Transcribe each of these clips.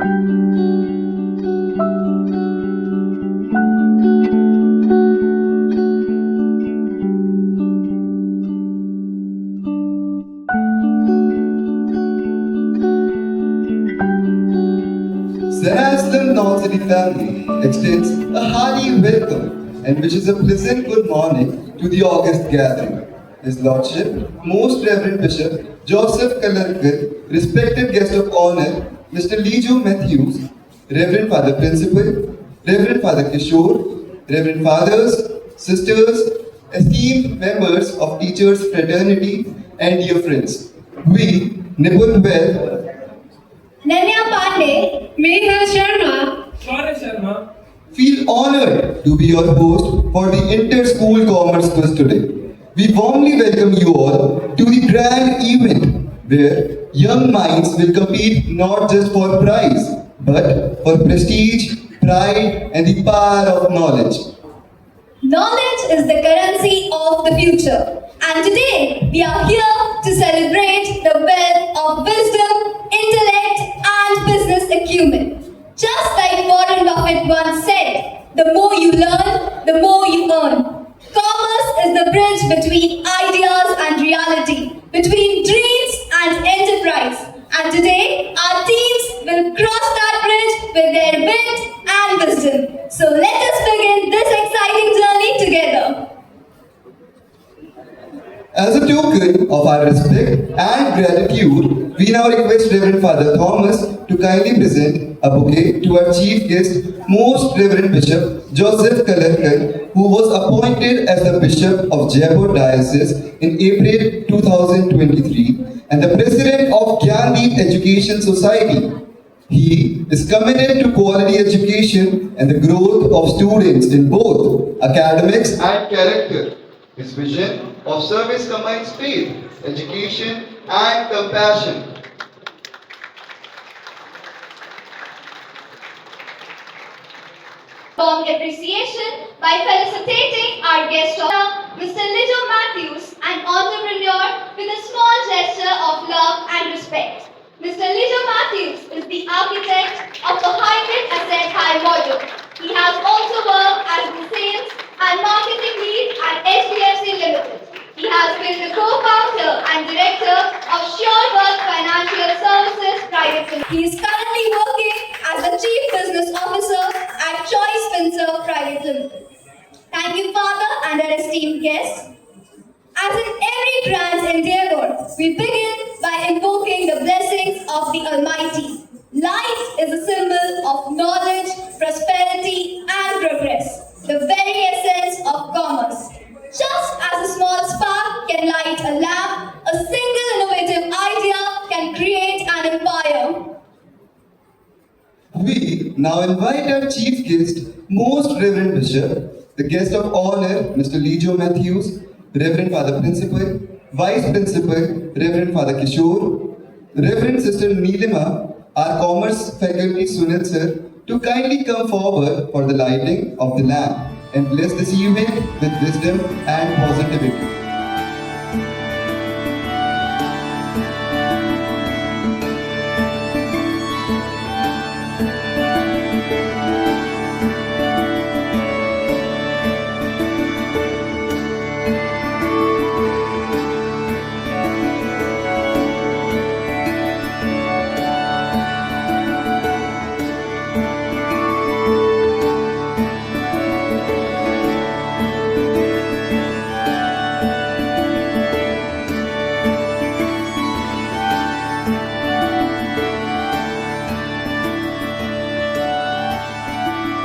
Sir Anselm Nursery family extends a hearty welcome and wishes a pleasant good morning to the August gathering. His Lordship, Most Reverend Bishop Joseph Kalarkar, respected guest of honor, Mr. Lijo Matthews, Reverend Father Principal, Reverend Father Kishore, Reverend Fathers, Sisters, esteemed members of Teachers Fraternity, and dear friends, we, Nipun well, Nanya Pandey, Megha Sharma, Shaurya Sharma, feel honored to be your host for the Inter-School Commerce Quiz today. We warmly welcome you all to the grand event where young minds will compete not just for prize, but for prestige, pride, and the power of knowledge. knowledge is the currency of the future. And today, we are here to celebrate the wealth of wisdom, intellect, and business acumen. Just like Warren Buffett once said, the more you learn, the more you earn. Commerce is the bridge between ideas and reality, between dreams and enterprise. And today, our teams will cross that bridge with their wit and wisdom. So let us begin this exciting journey together. As a token of our respect and gratitude, we now request Reverend Father Thomas to kindly present a bouquet to our chief guest, Most Reverend Bishop Joseph Kalarkar, who was appointed as the Bishop of Jaipur Diocese in April 2023 and the President of Gyandeep Education Society. He is committed to quality education and the growth of students in both academics and character. His vision of service combines faith, education, and compassion. Warm appreciation by felicitating our guest of honor, Mr. Lijo Matthews, an entrepreneur with a small gesture of love and respect. Mr. Lijo Matthews is the architect of the hybrid asset high model. He has also worked as the sales and marketing lead at HDFC Limited. He has been the co-founder and director of SureWork Financial Services Private Limited. He is currently working as the Chief Business Officer at Choice Finserv Private Limited. Thank you, Father, and our esteemed guests. As in every grand endeavor, we begin by invoking the blessings of the Almighty. Light is a symbol of knowledge, prosperity, and progress, the very essence of commerce. Just as a small spark can light a lamp, a single innovative idea can create an empire. We now invite our chief guest, Most Reverend Bishop, the guest of honor, Mr. Lijo Matthews, Reverend Father Principal, Vice Principal, Reverend Father Kishore, Reverend Sister Neelima, our Commerce Faculty Sunil Sir, to kindly come forward for the lighting of the lamp and bless this event with wisdom and positivity.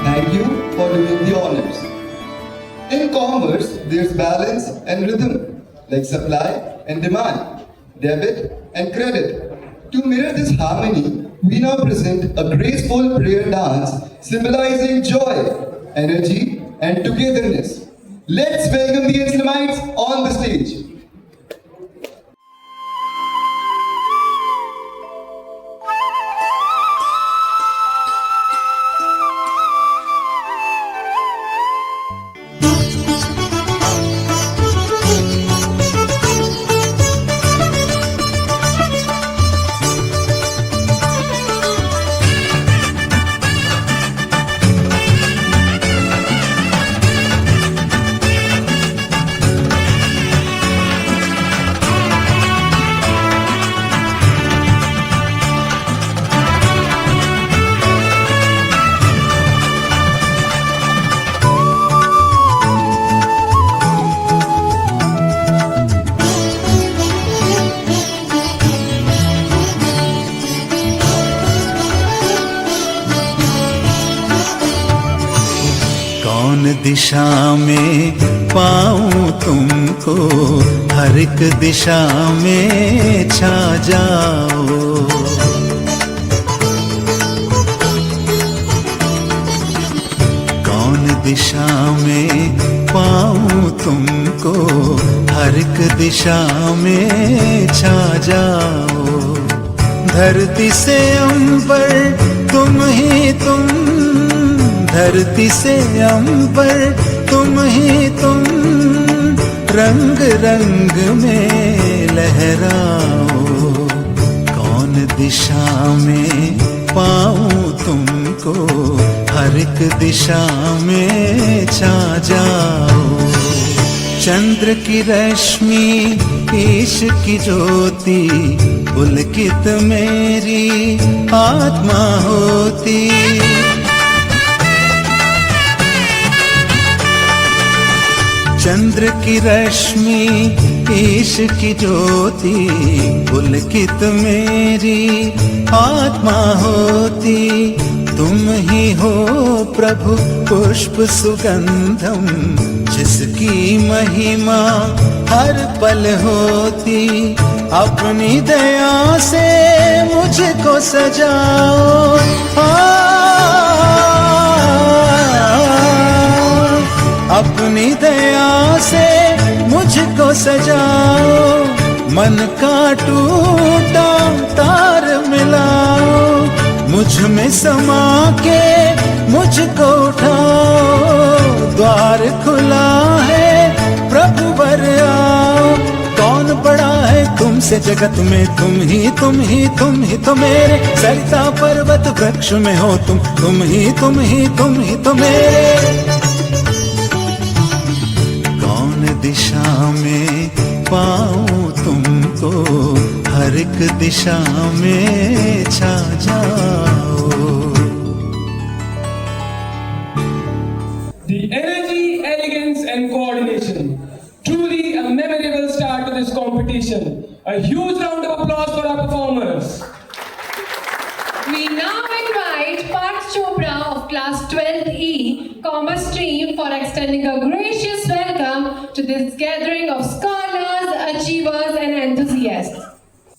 Thank you for doing the honors. In commerce, there's balance and rhythm, like supply and demand, debit and credit. To mirror this harmony, we now present a graceful prayer dance symbolizing joy, energy, and togetherness. Let's welcome the Anselmites on the stage. कौन दिशा में पाऊं तुमको, हर एक दिशा में छा जाओ। कौन दिशा में पाऊं तुमको, हर एक दिशा में छा जाओ। धरती से अंबर तुम ही तुम, धरती से अंबर तुम ही तुम, रंग रंग में लहराओ। कौन दिशा में पाऊं तुमको, हर एक दिशा में छा जाओ। चंद्र की रश्मि ईश की ज्योति, पुलकित मेरी आत्मा होती। चंद्र की रश्मि ईश की ज्योति, पुलकित मेरी आत्मा होती। तुम ही हो प्रभु पुष्प सुगंधम, जिसकी महिमा हर पल होती। अपनी दया से मुझको सजाओ, अपनी दया से मुझको सजाओ। मन का टूटा तार मिलाओ, मुझ में समा के मुझको उठाओ। द्वार खुला है प्रभु वर आओ। कौन बड़ा है तुमसे जगत में, तुम ही तुम ही तुम ही तो मेरे। सरिता पर्वत वृक्ष में हो तुम, तुम ही तुम ही तुम ही तो मेरे। कौन दिशा में पाऊं तुमको, हर एक दिशा में छा जाओ। The energy, elegance and coordination. Truly a memorable start to this competition. A huge round of applause for our performers. We now invite Parth Chopra of Class 12E, Commerce Stream for extending a gracious welcome to this gathering of scholars, achievers and enthusiasts.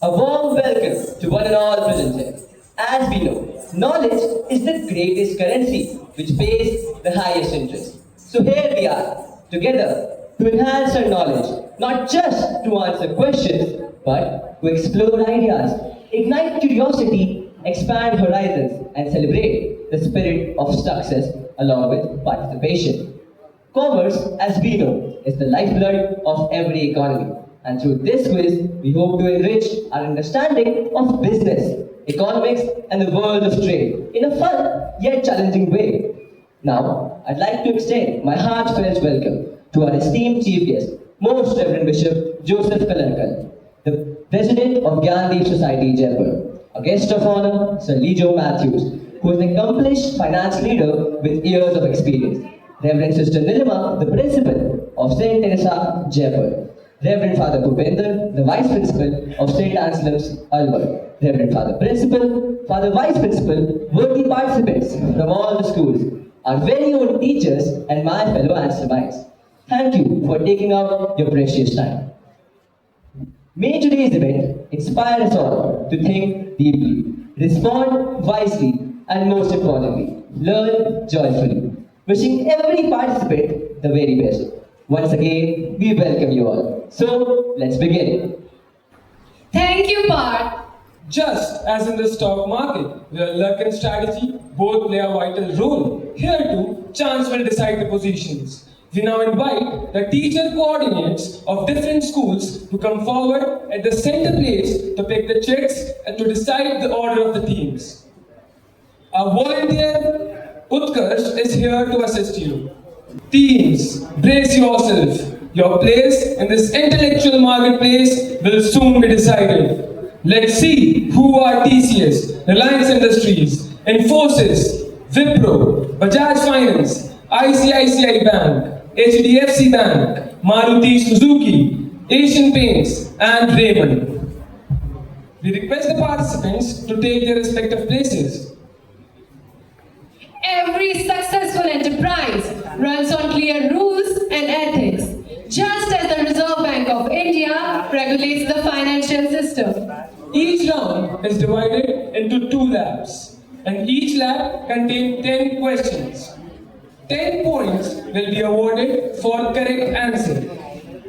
A warm welcome to one and all present here. As we know, knowledge is the greatest currency which pays the highest interest. So here we are, together to enhance our knowledge, not just to answer questions, but to explore ideas, ignite curiosity, expand horizons, and celebrate the spirit of success along with participation. Commerce, as we know, is the lifeblood of every economy. And through this quiz, we hope to enrich our understanding of business, economics, and the world of trade in a fun yet challenging way. Now, I'd like to extend my heartfelt welcome to our esteemed chief guest, Most Reverend Bishop Joseph Kalankal, the President of Gyandeep Society, Jaipur. A guest of honor, Sir Lijo Matthews, who is an accomplished finance leader with years of experience. Reverend Sister Nilima, the Principal of St. Teresa, Jaipur. Reverend Father Bhupender, the Vice Principal of St. Anselm's, Alwar. Reverend Father Principal, Father Vice Principal, worthy participants from all the schools, our very own teachers and my fellow Anselmites. Thank you for taking out your precious time. May today's event inspire us all to think deeply, respond wisely, and most importantly, learn joyfully. Wishing every participant the very best. Once again, we welcome you all. So, let's begin. Thank you, Parth. Just as in the stock market, where luck and strategy both play a vital role, here too, chance will decide the positions. We now invite the teacher coordinates of different schools to come forward at the center place to pick the checks and to decide the order of the teams. Our volunteer Utkarsh is here to assist you. Teams, brace yourself. Your place in this intellectual marketplace will soon be decided. Let's see who are TCS, Reliance Industries, Infosys, Wipro, Bajaj Finance, ICICI Bank, HDFC Bank, Maruti Suzuki, Asian Paints, and Raymond. We request the participants to take their respective places. every successful enterprise runs on clear rules and ethics, just as the Reserve Bank of India regulates the financial system. Each round is divided into 2 labs, and each lab contains 10 questions. 10 points will be awarded for correct answer.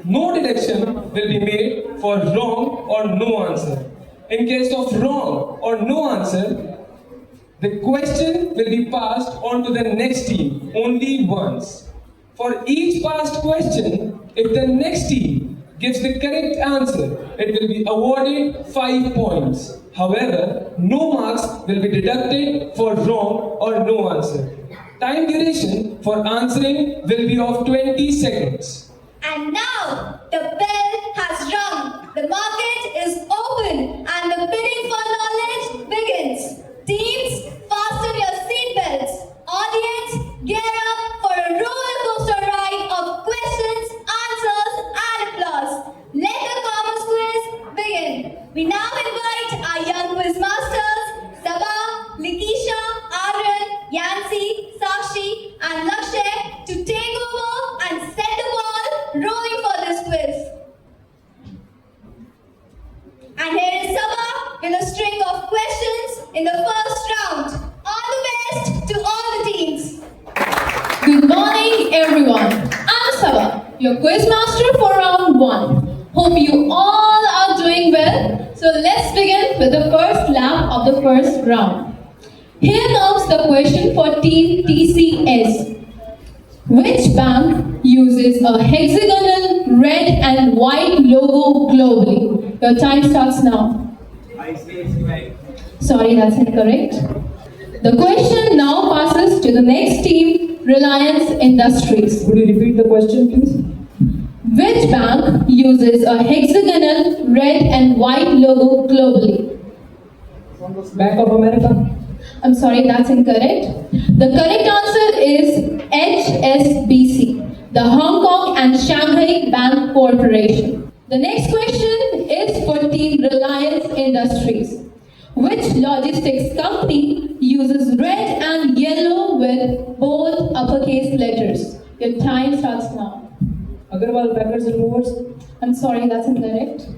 No deduction will be made for wrong or no answer. In case of wrong or no answer, the question will be passed on to the next team only once. For each passed question, if the next team gives the correct answer, it will be awarded 5 points. However, no marks will be deducted for wrong or no answer. Time duration for answering will be of 20 seconds. And now the bell has rung. The market is open and the bidding for knowledge begins. Teams, fasten your seatbelts. Audience, gear up for a roller coaster ride of questions, answers, and applause. Let the commerce quiz begin. We now invite our young quiz masters, Sabha, Likisha, Aryan, Yancy, Sakshi, and Lakshay to take over and set the ball rolling for this quiz. And here is Sabha with a string of questions in the first round. All the best to all the teams. Good morning, everyone. I'm Sabha, your quiz master for round 1. Hope you all are doing well. So let's begin with the first lap of the first round. Here comes the question for Team TCS. Which bank uses a hexagonal red and white logo globally? Your time starts now. Sorry, that's incorrect. The question now passes to the next team, Reliance Industries. Could you repeat the question, please? Which bank uses a hexagonal red and white logo globally? Bank of America. I'm sorry, that's incorrect. The correct answer is HSBC, the Hong Kong and Shanghai Bank Corporation. The next question is for Team Reliance Industries. Which logistics company uses red and yellow with bold uppercase letters? Your time starts now. Agarwal Packers and Movers. I'm sorry, that's incorrect.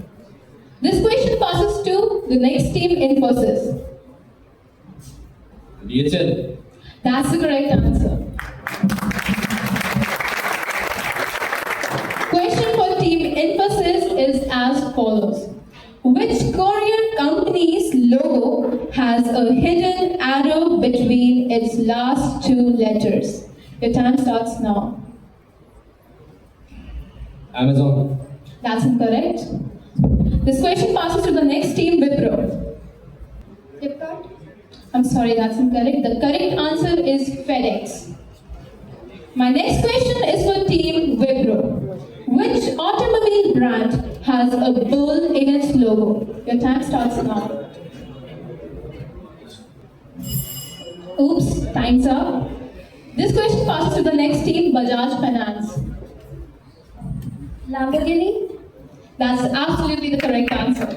This question passes to the next team, Infosys. DHL. That's the correct answer. Question for Team Infosys is as follows. Which courier company's logo has a hidden arrow between its last 2 letters? Your time starts now. Amazon. That's incorrect. This question passes to the next team, Wipro. Flipkart. I'm sorry, that's incorrect. The correct answer is FedEx. My next question is for Team Wipro. Which automobile brand has a bull in its logo? Your time starts now. Oops, time's up. This question passes to the next team, Bajaj Finance. Lamborghini. That's absolutely the correct answer.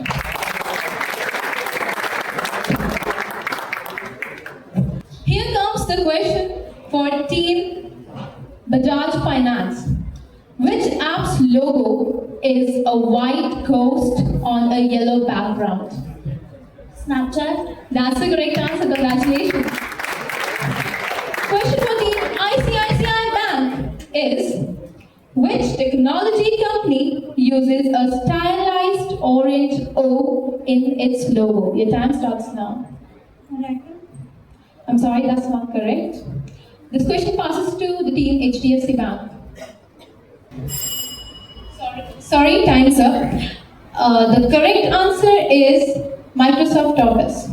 Here comes the question for Team Bajaj Finance. Which app's logo is a white ghost on a yellow background? Snapchat. That's the correct answer. Congratulations. Question for Team ICICI Bank is: which technology company uses a stylized orange O in its logo? Your time starts now. I'm sorry, that's not correct. This question passes to the team HDFC Bank. Sorry, time's up. The correct answer is Microsoft Office.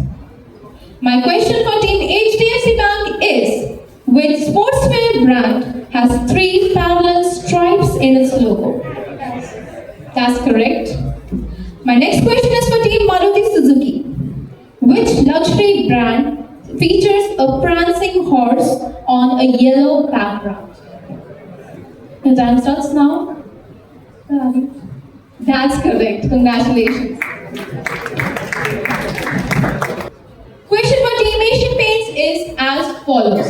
My question for team HDFC Bank is: which sportswear brand has 3 parallel stripes in its logo? That's correct. My next question is for team Maruti Suzuki. Which luxury brand features a prancing horse on a yellow background? Your time starts now. That's correct. Congratulations. Question for Team Asian Paints is as follows.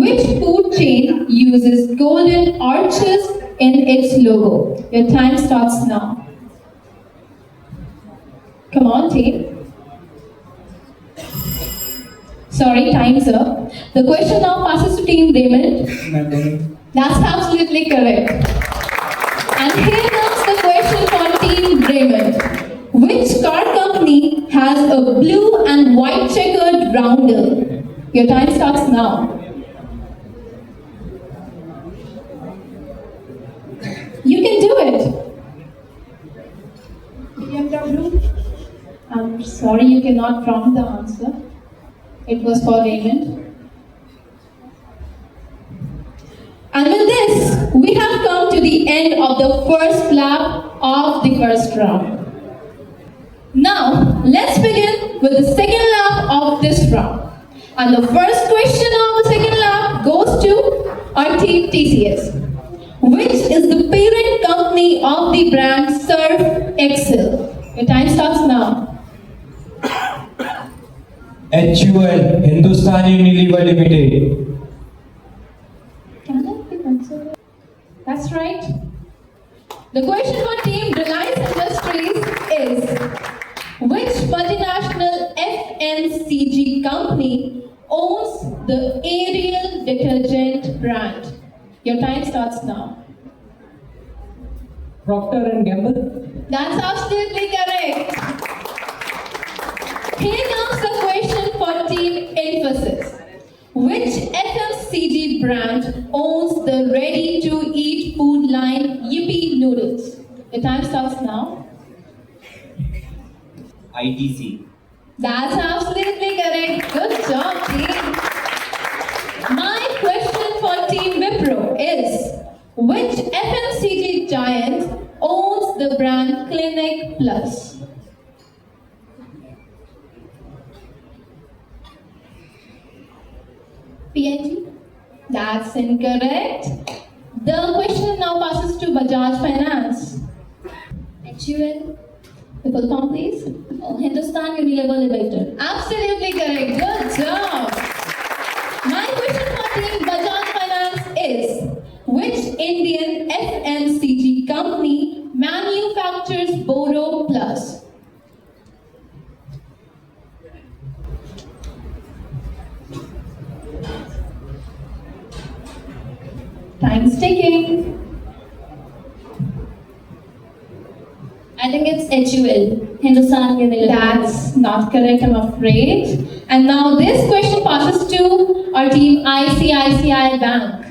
Which food chain uses golden arches in its logo? Your time starts now. Come on, team. Sorry, time's up. The question now passes to Team Raymond. That's absolutely correct. And here comes the question for Team Raymond. Which car company has a blue and white checkered rounder? Your time starts now. You can do it. BMW? I'm sorry, you cannot prompt the answer. It was for Raymond. And with this, we have come to the end of the first lap of the first round. Now, let's begin with the second lap of this round. And the first question of the second lap goes to our team TCS. Which is the parent company of the brand Surf Excel? Your time starts now. HUL, Hindustan Unilever Limited. Can that be considered? That's right. The question for Team Reliance Industries is, which multinational FMCG company owns the Ariel detergent brand? Your time starts now. Procter & Gamble. That's absolutely correct. Here comes the question for Team Infosys. Which FMCG brand owns the ready-to-eat food line Yippee Noodles? Your time starts now. ITC. That's absolutely correct. Good job, team. My question for Team Wipro is, which FMCG giant owns the brand Clinic Plus? P&G? That's incorrect. The question now passes to Bajaj Finance. HUL? The full form, please. Hindustan Unilever Limited. Absolutely correct. Good job. My question for Team Bajaj Finance is, which Indian FMCG company manufactures Boro Plus? Time's ticking. I think it's HUL, Hindustan Unilever. That's not correct, I'm afraid. And now this question passes to our team ICICI Bank.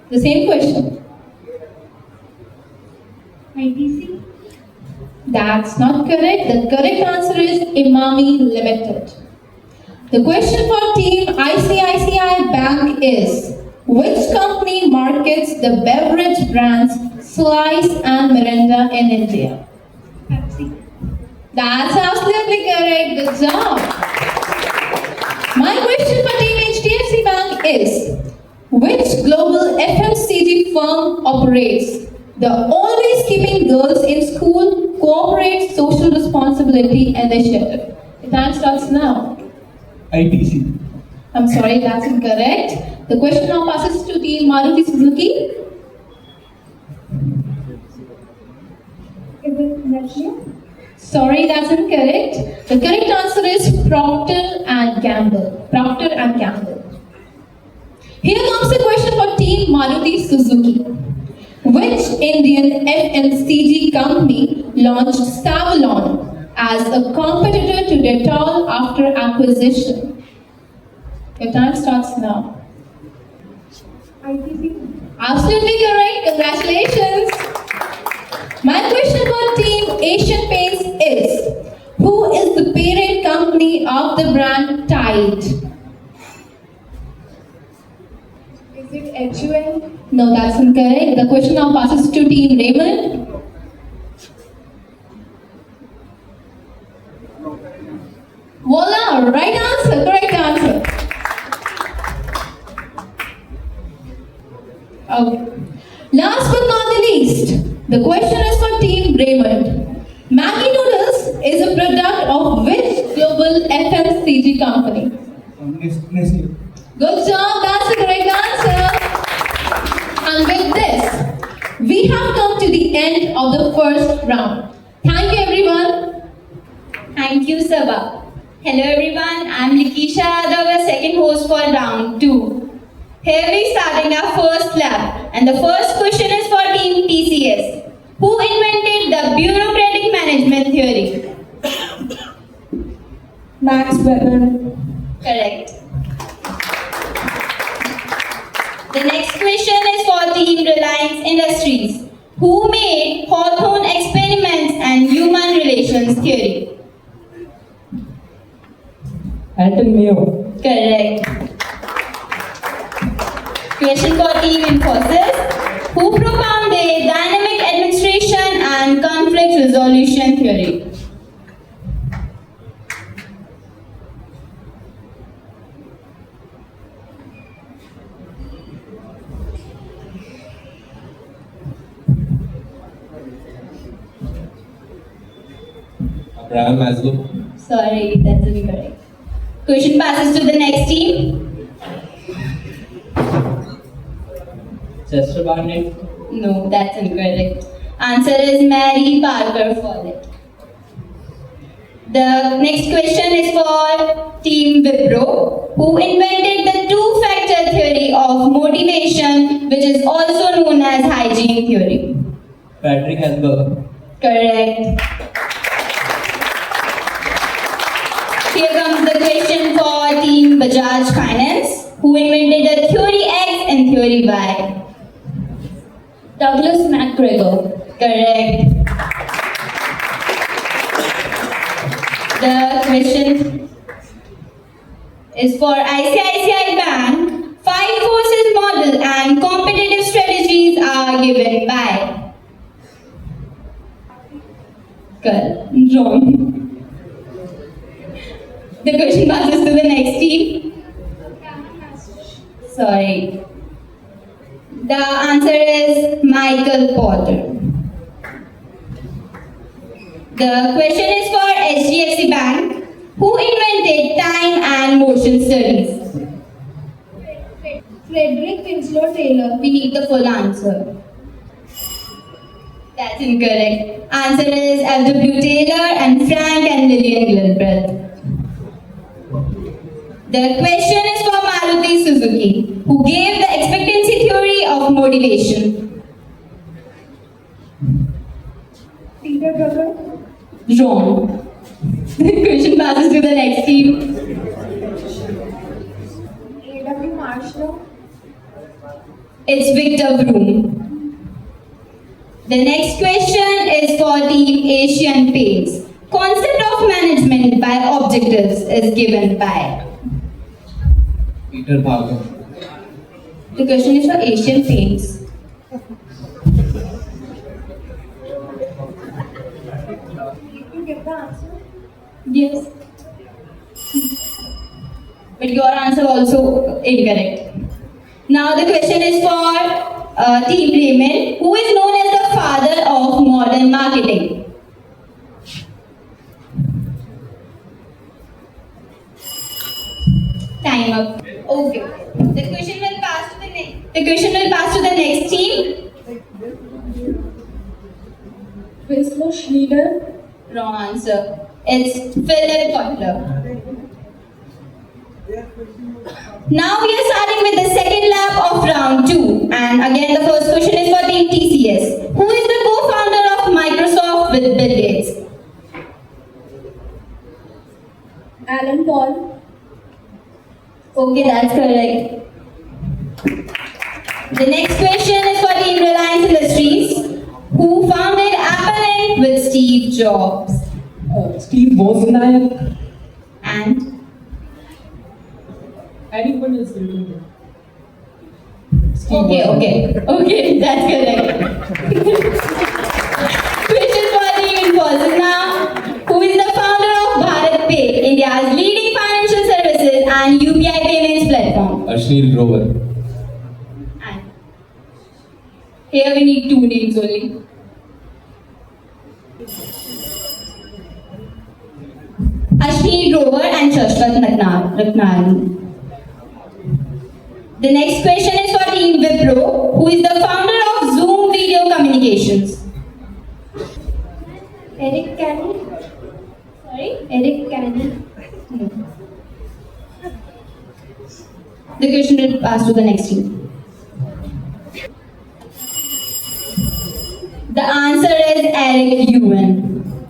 The same question. ITC. That's not correct. The correct answer is Imami Limited. The question for team ICICI Bank is, which company markets the beverage brands Slice and Mirinda in India? Pepsi. That's absolutely correct. Good job. My question for Team HDFC Bank is, which global FMCG firm operates the Always Keeping Girls in School Corporate Social Responsibility Initiative? The time starts now. ITC. I'm sorry, that's incorrect. The question now passes to Team Maruti Suzuki. Is it Nestle? Sorry, that's incorrect. The correct answer is Procter and Gamble. Procter and Gamble. Here comes the question for Team Maruti Suzuki. Which Indian FMCG company launched Savalon as a competitor to Dettol after acquisition? Your time starts now. ITC. Absolutely correct. Congratulations. My question for Team Asian Paints is, who is the parent company of the brand Tide? Is it HUL? No, that's incorrect. The question now passes to Team Raymond. Voila, right answer, correct answer. Okay. Last but not the least, the question is for Team Raymond. Maggi Noodles is a product of which global FMCG company? Nestle. Good job, that's the correct answer. And with this, we have come to the end of the first round. Thank you everyone. Thank you, Sabha. Hello everyone, I'm Likisha Yadav, your second host for round 2. Here we starting our first lab, and the first question is for team TCS. Who invented the bureaucratic management theory? Max Weber. Correct. The next question is for Team Reliance Industries. Who made Hawthorne experiments and human relations theory? Anton Mayo. Correct. Question for Team Infosys. Who propounded dynamic administration and conflict resolution theory? Abraham Maslow. Sorry, that's incorrect. Question passes to the next team. Chester Barnett. No, that's incorrect. Answer is Mary Parker Follett. The next question is for Team Wipro, who invented the two-factor theory of motivation, which is also known as hygiene theory. Patrick Hesberg. Correct. Here comes the question for Team Bajaj Finance, who invented the theory X and theory Y. Douglas MacGregor. Correct. The question is for ICICI Bank. 5 forces model and competitive strategies are given by. Correct. Wrong. The question passes to the next team. Sorry. The answer is Michael Porter. The question is for HDFC Bank. Who invented time and motion studies? Frederick Winslow Taylor. We need the full answer. That's incorrect. Answer is F.W. Taylor and Frank and Lillian Gilbreth. The question is for Maruti Suzuki, who gave the expectancy theory of motivation. Peter Drucker. Wrong. The question passes to the next team. A.W. Marshall. It's Victor Broom. The next question is for Team Asian Paints. Concept of management by objectives is given by. Peter Parker. The question is for Asian Paints. You get the answer. Yes. But your answer also incorrect. Now the question is for Team Raymond, who is known as the father of modern marketing. Time up. Okay. The question will pass to the next. The question will pass to the next team. Winslow Schneeder. Wrong answer. It's Philip Kotler. Now we are starting with the second lap of round 2. And again, the first question is for Team TCS. Who is the co-founder of Microsoft with Bill Gates? Alan Paul. Okay, that's correct. The next question is for Team Reliance Industries. Who founded Apple Inc. with Steve Jobs? Steve Wozniak. And Anyone is related. Okay, that's correct. Question for Team Infosys now. Who is the founder of Bharat Pay, India's leading financial services and UPI payments platform? Ashneer Grover. And here we need 2 names only. Ashneer Grover and Shashwat Ratnayani. The next question is for Team Wipro, who is the founder of Zoom Video Communications. Eric Canny. Sorry? Eric Canny. No. The question will pass to the next team. The answer is Eric Ewan.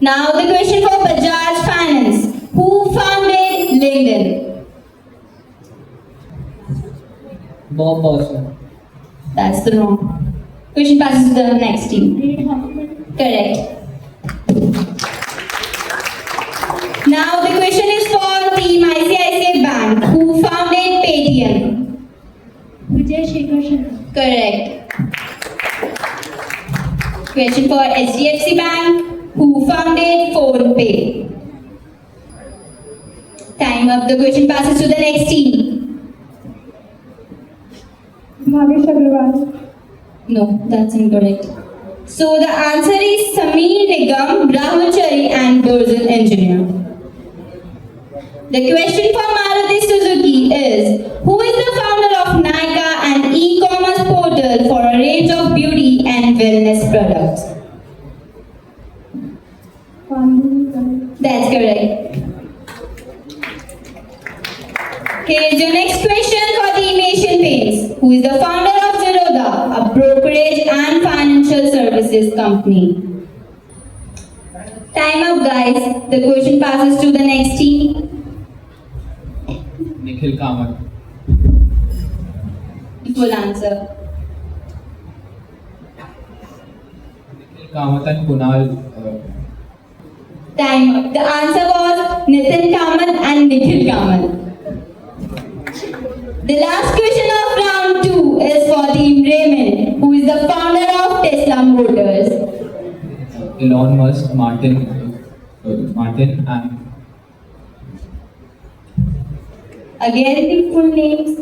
Now the question for Bajaj Finance. Who founded LinkedIn? Bob Boston. That's the wrong. Question passes to the next team. Correct. Now the question is for Team ICICI Bank. Who founded Paytm? Vijay Shekhar Sharma. Correct. Question for HDFC Bank. Who founded PhonePe? Time up. The question passes to the next team. Bhavesh Agrawal. No, that's incorrect. So the answer is Sameer Nigam, Brahmachari and Durjan Engineer. The question for Maruti Suzuki is, who is the founder of Nykaa, an e-commerce portal for a range of beauty and wellness products? That's correct. Here's your next question for Team Asian Paints. Who is the founder of Zerodha, a brokerage and financial services company? Time up, guys. The question passes to the next team. Nikhil Kamath. The full answer. Nikhil Kamath and Kunal. Time up. The answer was Nitin Kamath and Nikhil Kamath. The last question of round 2 is for Team Raymond, who is the founder of Tesla Motors. Elon Musk, Martin and Again, the full names.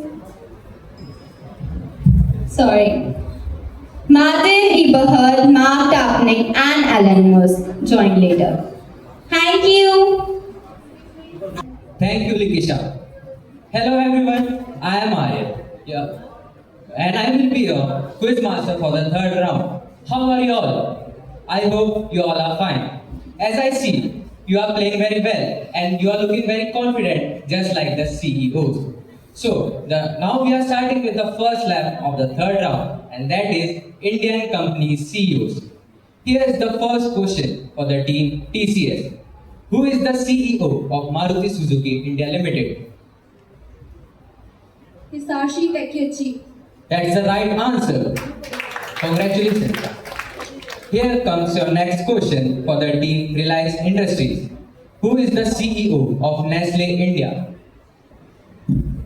Sorry. Martin Eberhard, Mark Tapnick, and Alan Musk joined later. Thank you. Thank you, Likisha. Hello everyone, I am Arya. Yeah. And I will be your quiz master for the third round. How are you all? I hope you all are fine. As I see, you are playing very well and you are looking very confident, just like the CEOs. So, now we are starting with the first lap of the third round, and that is Indian company CEOs. Here is the first question for the team TCS. Who is the CEO of Maruti Suzuki India Limited? Hisashi Takeuchi. That's the right answer. Congratulations. Here comes your next question for the team Reliance Industries. Who is the CEO of Nestle India?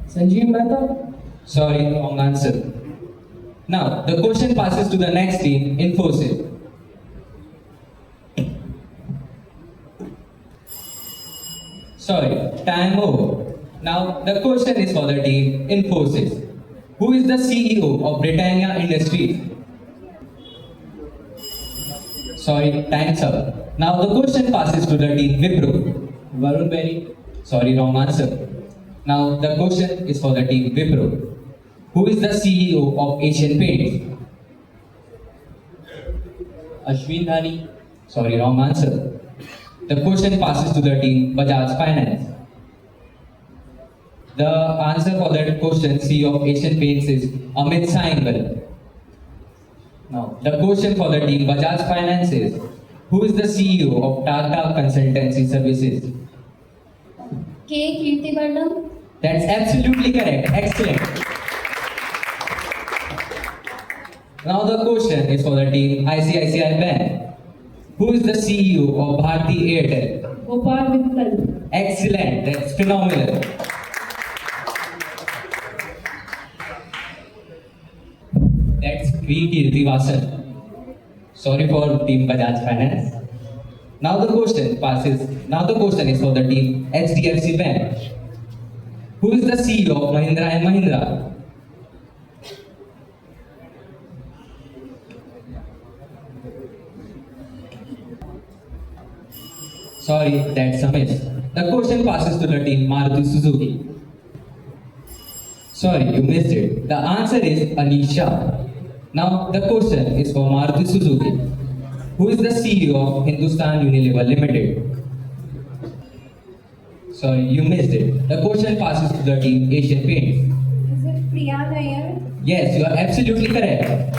Sanjeev Mehta. Sorry, wrong answer. Now, the question passes to the next team, Infosys. Sorry, time over. Now, the question is for the team, Infosys. Who is the CEO of Britannia Industries? Sorry, time's up. Now, the question passes to the team, Wipro. Varun Berry. Sorry, wrong answer. Now, the question is for the team, Wipro. Who is the CEO of Asian Paints? Ashwin Dhani. Sorry, wrong answer. The question passes to the team Bajaj Finance. The answer for that question, CEO of Asian Paints, is Amit Saingal. Now, the question for the team Bajaj Finance is, who is the CEO of Tata Consultancy Services? K. Kirtivarnam. That's absolutely correct. Excellent. Now the question is for the team ICICI Bank. Who is the CEO of Bharti Airtel? Gopal Mittal. Excellent. That's phenomenal. That's V. Kirtivasan. Sorry for team Bajaj Finance. Now the question is for the team HDFC Bank. Who is the CEO of Mahindra and Mahindra? Sorry, that's a miss. The question passes to the team Maruti Suzuki. Sorry, you missed it. The answer is Anisha. Now the question is for Maruti Suzuki. Who is the CEO of Hindustan Unilever Limited? Sorry, you missed it. The question passes to the team Asian Paints. Is it Priya Nair? Yes, you are absolutely correct.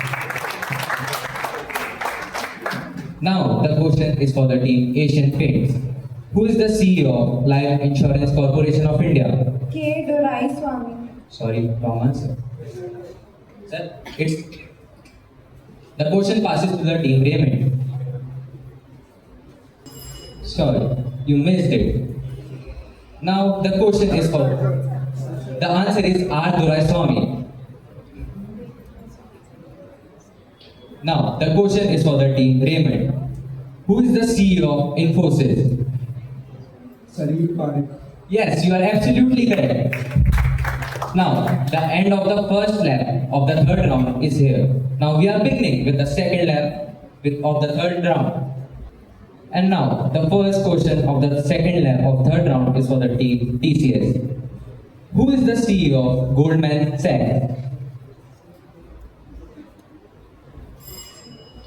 Now the question is for the team Asian Paints. Who is the CEO of Life Insurance Corporation of India? K. Doraiswamy. Sorry, wrong answer. Sir, it's the question passes to the team Raymond. Sorry, you missed it. Now the question is for the answer is R. Doraiswamy. Now the question is for the team Raymond. Who is the CEO of Infosys? Yes, you are absolutely correct. Now, the end of the first lap of the third round is here. Now we are beginning with the second lap of the third round. And now, the first question of the second lap of third round is for the team TCS. Who is the CEO of Goldman Sachs?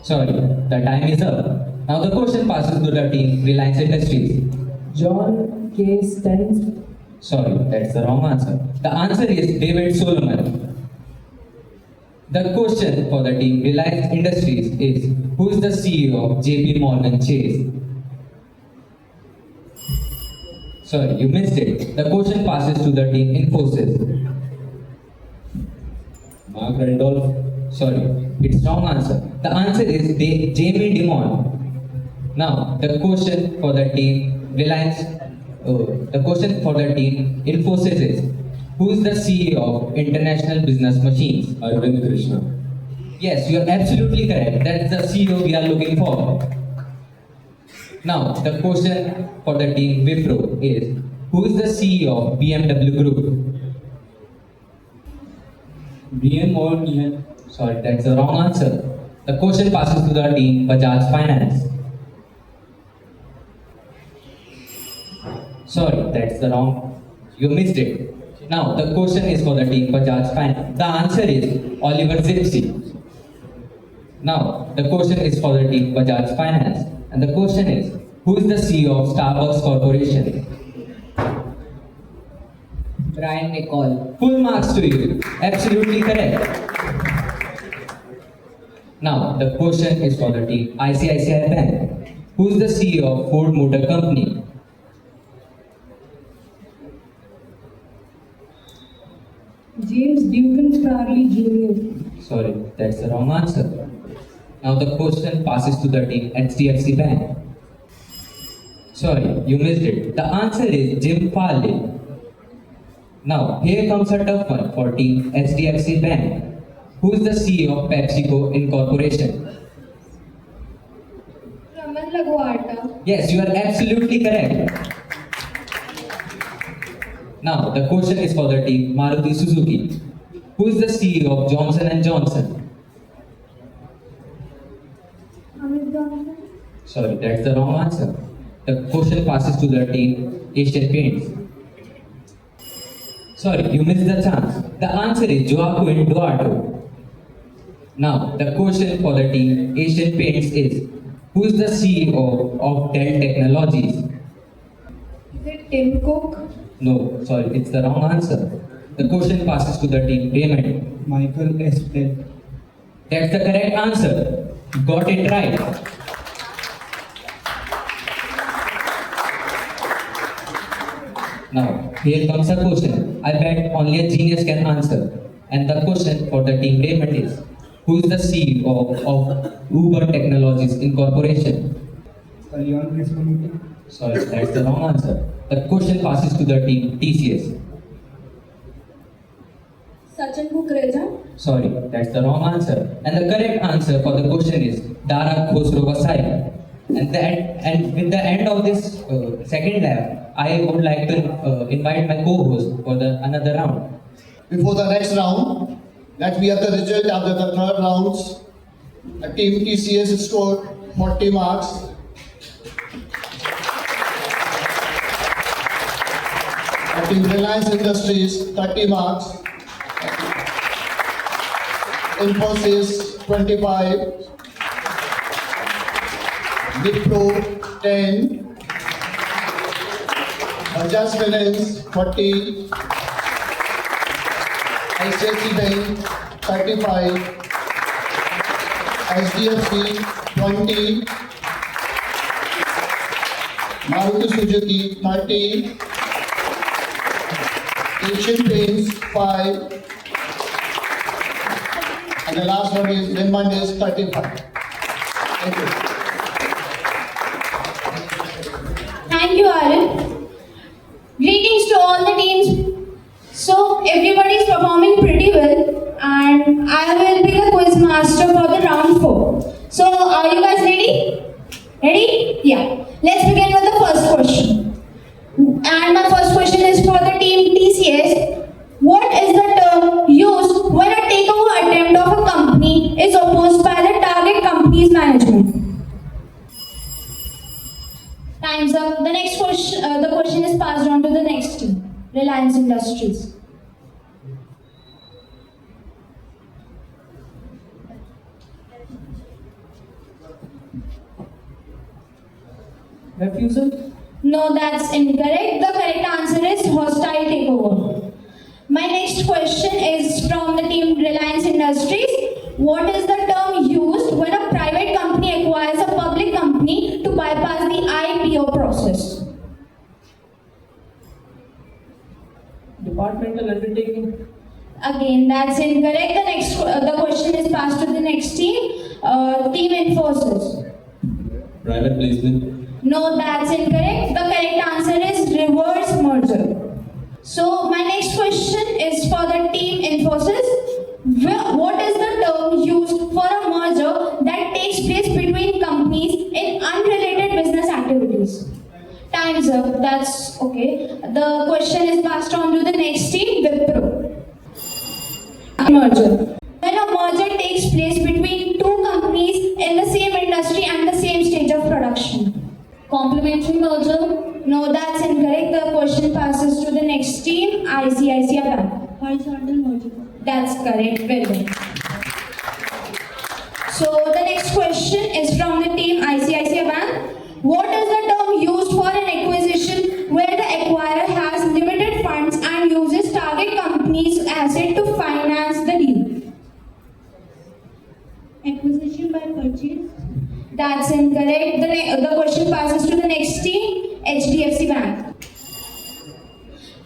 Sorry, the time is up. Now the question passes to the team Reliance Industries. John K. Stens. Sorry, that's the wrong answer. The answer is David Solomon. The question for the team Reliance Industries is, who is the CEO of JP Morgan Chase? Sorry, you missed it. The question passes to the team Infosys. Mark Randolph. Sorry, it's wrong answer. The answer is Jamie Dimon. Now, the question for the team Infosys is, who is the CEO of International Business Machines? Arvind Krishna. Yes, you are absolutely correct. That's the CEO we are looking for. Now, the question for the team Wipro is, who is the CEO of BMW Group? BN Mohan. Sorry, that's the wrong answer. The question passes to the team Bajaj Finance. Sorry, that's the wrong. You missed it. Now, the question is for the team Bajaj Finance. The answer is Oliver Zipsy. Now, the question is for the team Bajaj Finance. And the question is, who is the CEO of Starbucks Corporation? Brian Nicole. Full marks to you. Absolutely correct. Now, the question is for the team ICICI Bank. Who is the CEO of Ford Motor Company? James Dugan Farley Jr. Sorry, that's the wrong answer. Now the question passes to the team HDFC Bank. Sorry, you missed it. The answer is Jim Farley. Now, here comes a tough one for team HDFC Bank. Who is the CEO of PepsiCo Incorporation? Raman Lagwarta. Yes, you are absolutely correct. Now, the question is for the team Maruti Suzuki. Who is the CEO of Johnson & Johnson? Amit Johnson. Sorry, that's the wrong answer. The question passes to the team Asian Paints. Sorry, you missed the chance. The answer is Joaquin Duarto. Now, the question for the team Asian Paints is, who is the CEO of Dell Technologies? Is it Tim Cook? No, sorry, it's the wrong answer. The question passes to the team Raymond. Michael S. Dell. That's the correct answer. You got it right. Now, here comes a question. I bet only a genius can answer. And the question for the team Raymond is, who is the CEO of Uber Technologies Incorporation? Kalyan Krishnamurthy. Sorry, that's the wrong answer. The question passes to the team TCS. Sachin Kukreja. Sorry, that's the wrong answer. And the correct answer for the question is Dara Khosrowasai. And with the end of this second lap, I would like to invite my co-host for another round. Before the next round, let me have the result after the third rounds. A team TCS scored 40 marks. A team Reliance Industries 30 marks. Infosys 25, Wipro 10, Bajaj Finance 40, ICICI Bank 35, SDFC 20, Maruti Suzuki 30, Asian Paints 5, and the last one is Lemon is 35. Thank you. Thank you, Arun. Greetings to all the teams. So, everybody is performing pretty well, and I will be the quiz master for the round 4. So, are you guys ready? Ready? Yeah. Let's begin with the first question. And my first question is for the team TCS. What is the term used when a takeover attempt of a company is opposed by the target company's management? Time's up. The next question, the question is passed on to the next team, Reliance Industries. Refusal? No, that's incorrect. The correct answer is hostile takeover. My next question is from the team Reliance Industries. What is the term used when a private company acquires a public company to bypass the IPO process? Departmental undertaking? Again, that's incorrect. The question is passed to the next team, Team Infosys. Private placement? No, that's incorrect. The correct answer is reverse merger. So my next question is for the team Infosys. What is the term used for a merger that takes place between companies in unrelated business activities? Time's up. That's okay. The question is passed on to the next team, Wipro. Merger. When a merger takes place between two companies in the same industry and the same stage of production. Complementary merger? No, that's incorrect. The question passes to the next team, ICICI Bank. Horizontal merger. That's correct. Very well. So the next question is from the team ICICI Bank. What is the term used for an acquisition where the acquirer has limited funds and uses target company's asset to finance the deal? Acquisition by purchase? That's incorrect. The question passes to the next team, HDFC Bank.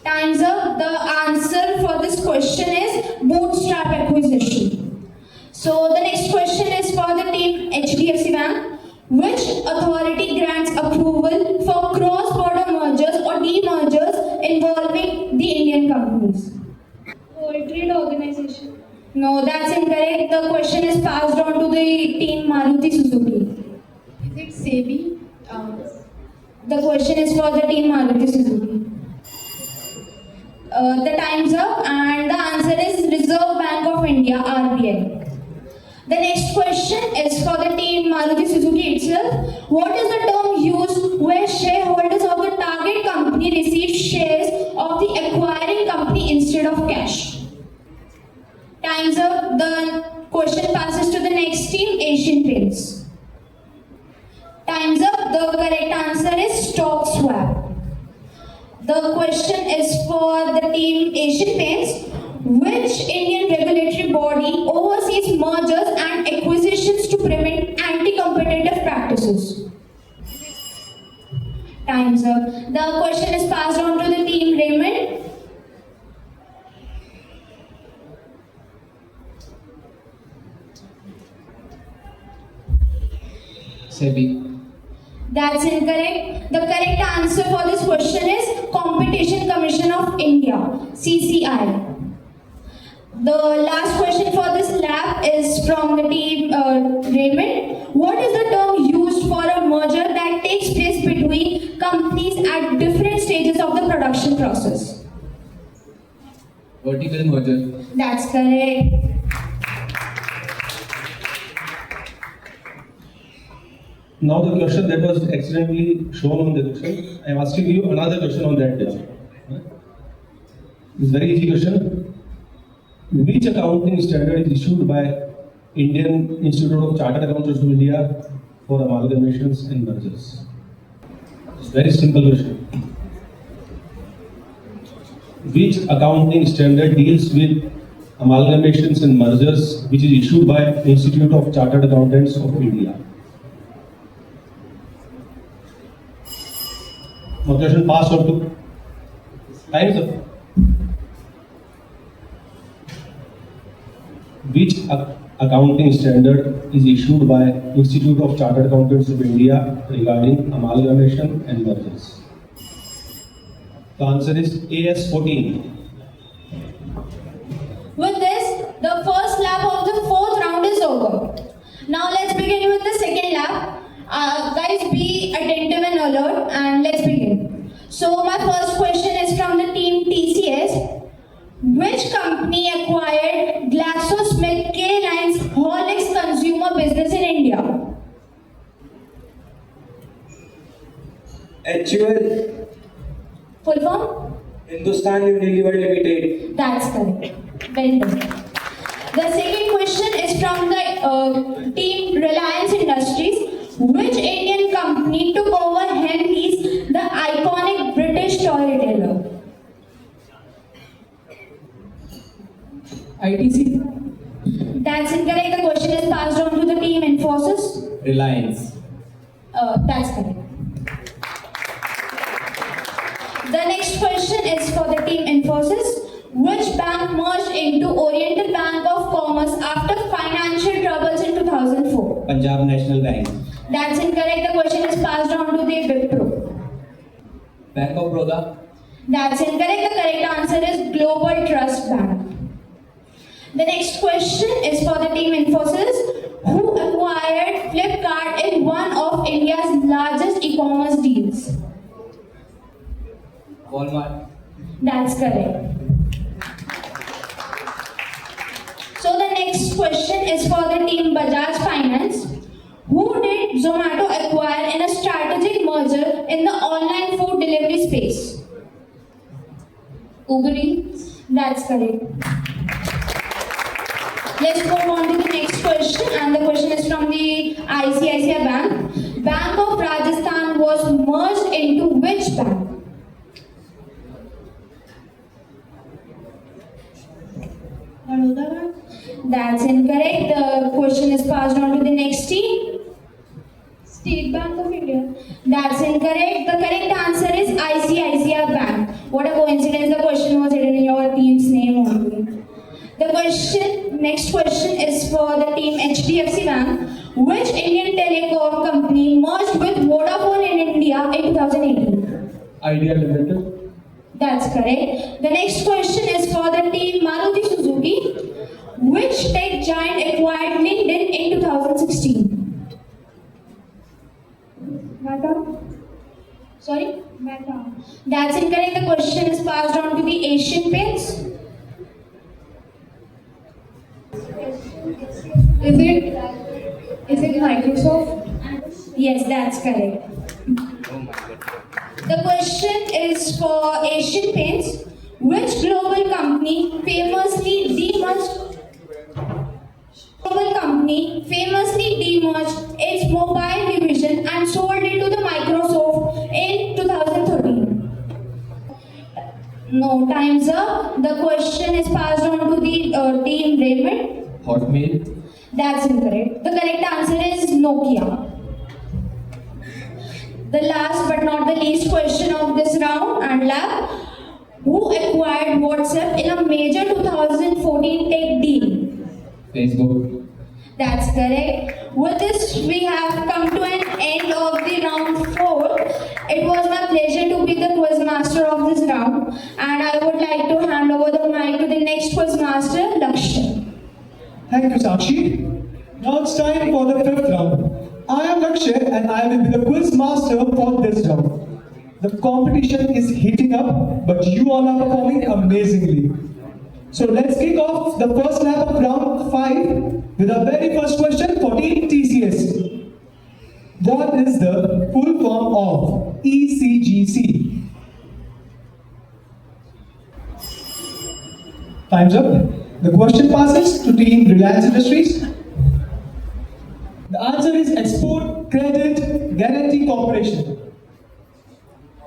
Time's up. The answer for this question is bootstrap acquisition. So the next question is for the team HDFC Bank. Which authority grants approval for cross-border mergers or demergers involving the Indian companies? World Trade Organization. No, that's incorrect. The question is passed on to the team Maruti Suzuki. Is it SEBI? The question is for the team Maruti Suzuki. The time's up and the answer is Reserve Bank of India, RBI. The next question is for the team Maruti Suzuki itself. What is the term used where shareholders of the target company receive shares of the acquiring company instead of cash? Time's up. The question passes to the next team, Asian Paints. Time's up. The correct answer is stock swap. The question is for the team Asian Paints. Which Indian regulatory body oversees mergers and acquisitions to prevent anti-competitive practices? Time's up. The question is passed on to the team Raymond. SEBI. That's incorrect. The correct answer for this question is Competition Commission of India, CCI. The last question for this lab is from the team Raymond. What is the term used for a merger that takes place between companies at different stages of the production process? Vertical merger. That's correct. Now the question that was accidentally shown on the question, I am asking you another question on that. It's a very easy question. Which accounting standard is issued by Indian Institute of Chartered Accountants of India for amalgamations and mergers? It's a very simple question. Which accounting standard deals with amalgamations and mergers, which is issued by Institute of Chartered Accountants of India? Now question passed on to time is up. Which accounting standard is issued by Institute of Chartered Accountants of India regarding amalgamation and mergers? The answer is AS 14. With this, the first lap of the fourth round is over. Now let's begin with the second lap. Guys, be attentive and alert, and let's begin. So my first question is from the team TCS. Which company acquired GlaxoSmithKline's Horlicks consumer business in India? HUL. Full form? Hindustan Unilever Limited. That's correct. Very good. The second question is from the team Reliance Industries. Which Indian company took over Henleys, the iconic British toy retailer? ITC. That's incorrect. The question is passed on to the team Infosys. Reliance. That's correct. The next question is for the team Infosys. Which bank merged into Oriental Bank of Commerce after financial troubles in 2004? Punjab National Bank. That's incorrect. The question is passed on to the Wipro. Bank of Baroda. That's incorrect. The correct answer is Global Trust Bank. The next question is for the team Infosys. Who acquired Flipkart in one of India's largest e-commerce deals? Walmart. That's correct. So the next question is for the team Bajaj Finance. Who did Zomato acquire in a strategic merger in the online food delivery space? Uber Eats. That's correct. Let's move on to the next question, and the question is from the ICICI Bank. Bank of Rajasthan was merged into which bank? That's incorrect. The question is passed on to the next team. State Bank of India. That's incorrect. The correct answer is ICICI Bank. What a coincidence, the question was written in your team's name only. Next question is for the team HDFC Bank. Which Indian telecom company merged with Vodafone in India in 2018? Idea Limited. That's correct. The next question is for the team Maruti Suzuki. Which tech giant acquired LinkedIn in 2016? Meta. Sorry? Meta. That's incorrect. The question is passed on to the Asian Paints. Is it Microsoft? Yes, that's correct. The question is for Asian Paints. Which global company famously demerged its mobile division and sold it to the Microsoft in 2013? No, time's up. The question is passed on to the team Raymond. Hotmail. That's incorrect. The correct answer is Nokia. The last but not the least question of this round and lab. Who acquired WhatsApp in a major 2014 tech deal? Facebook. That's correct. With this, we have come to an end of the round 4. It was my pleasure to be the quiz master of this round, and I would like to hand over the mic to the next quiz master, Lakshya. Thank you, Sakshi. Now it's time for the 5th round. I am Lakshay and I will be the quiz master for this round. The competition is heating up, but you all are performing amazingly. So let's kick off the first lap of round 5 with our very first question for Team TCS. What is the full form of ECGC? Time's up. The question passes to Team Reliance Industries. The answer is Export Credit Guarantee Corporation.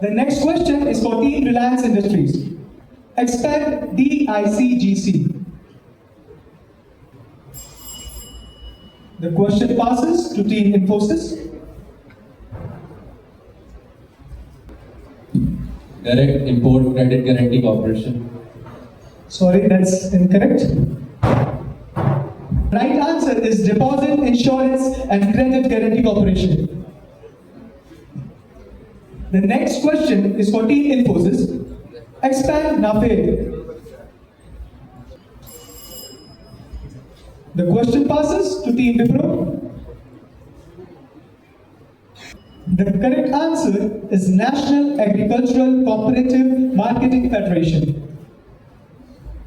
The next question is for Team Reliance Industries. Expect DICGC. The question passes to Team Infosys. Direct Import Credit Guarantee Corporation. Sorry, that's incorrect. Right answer is Deposit Insurance and Credit Guarantee Corporation. The next question is for Team Infosys. Expand NAFED. The question passes to Team Wipro. The correct answer is National Agricultural Cooperative Marketing Federation.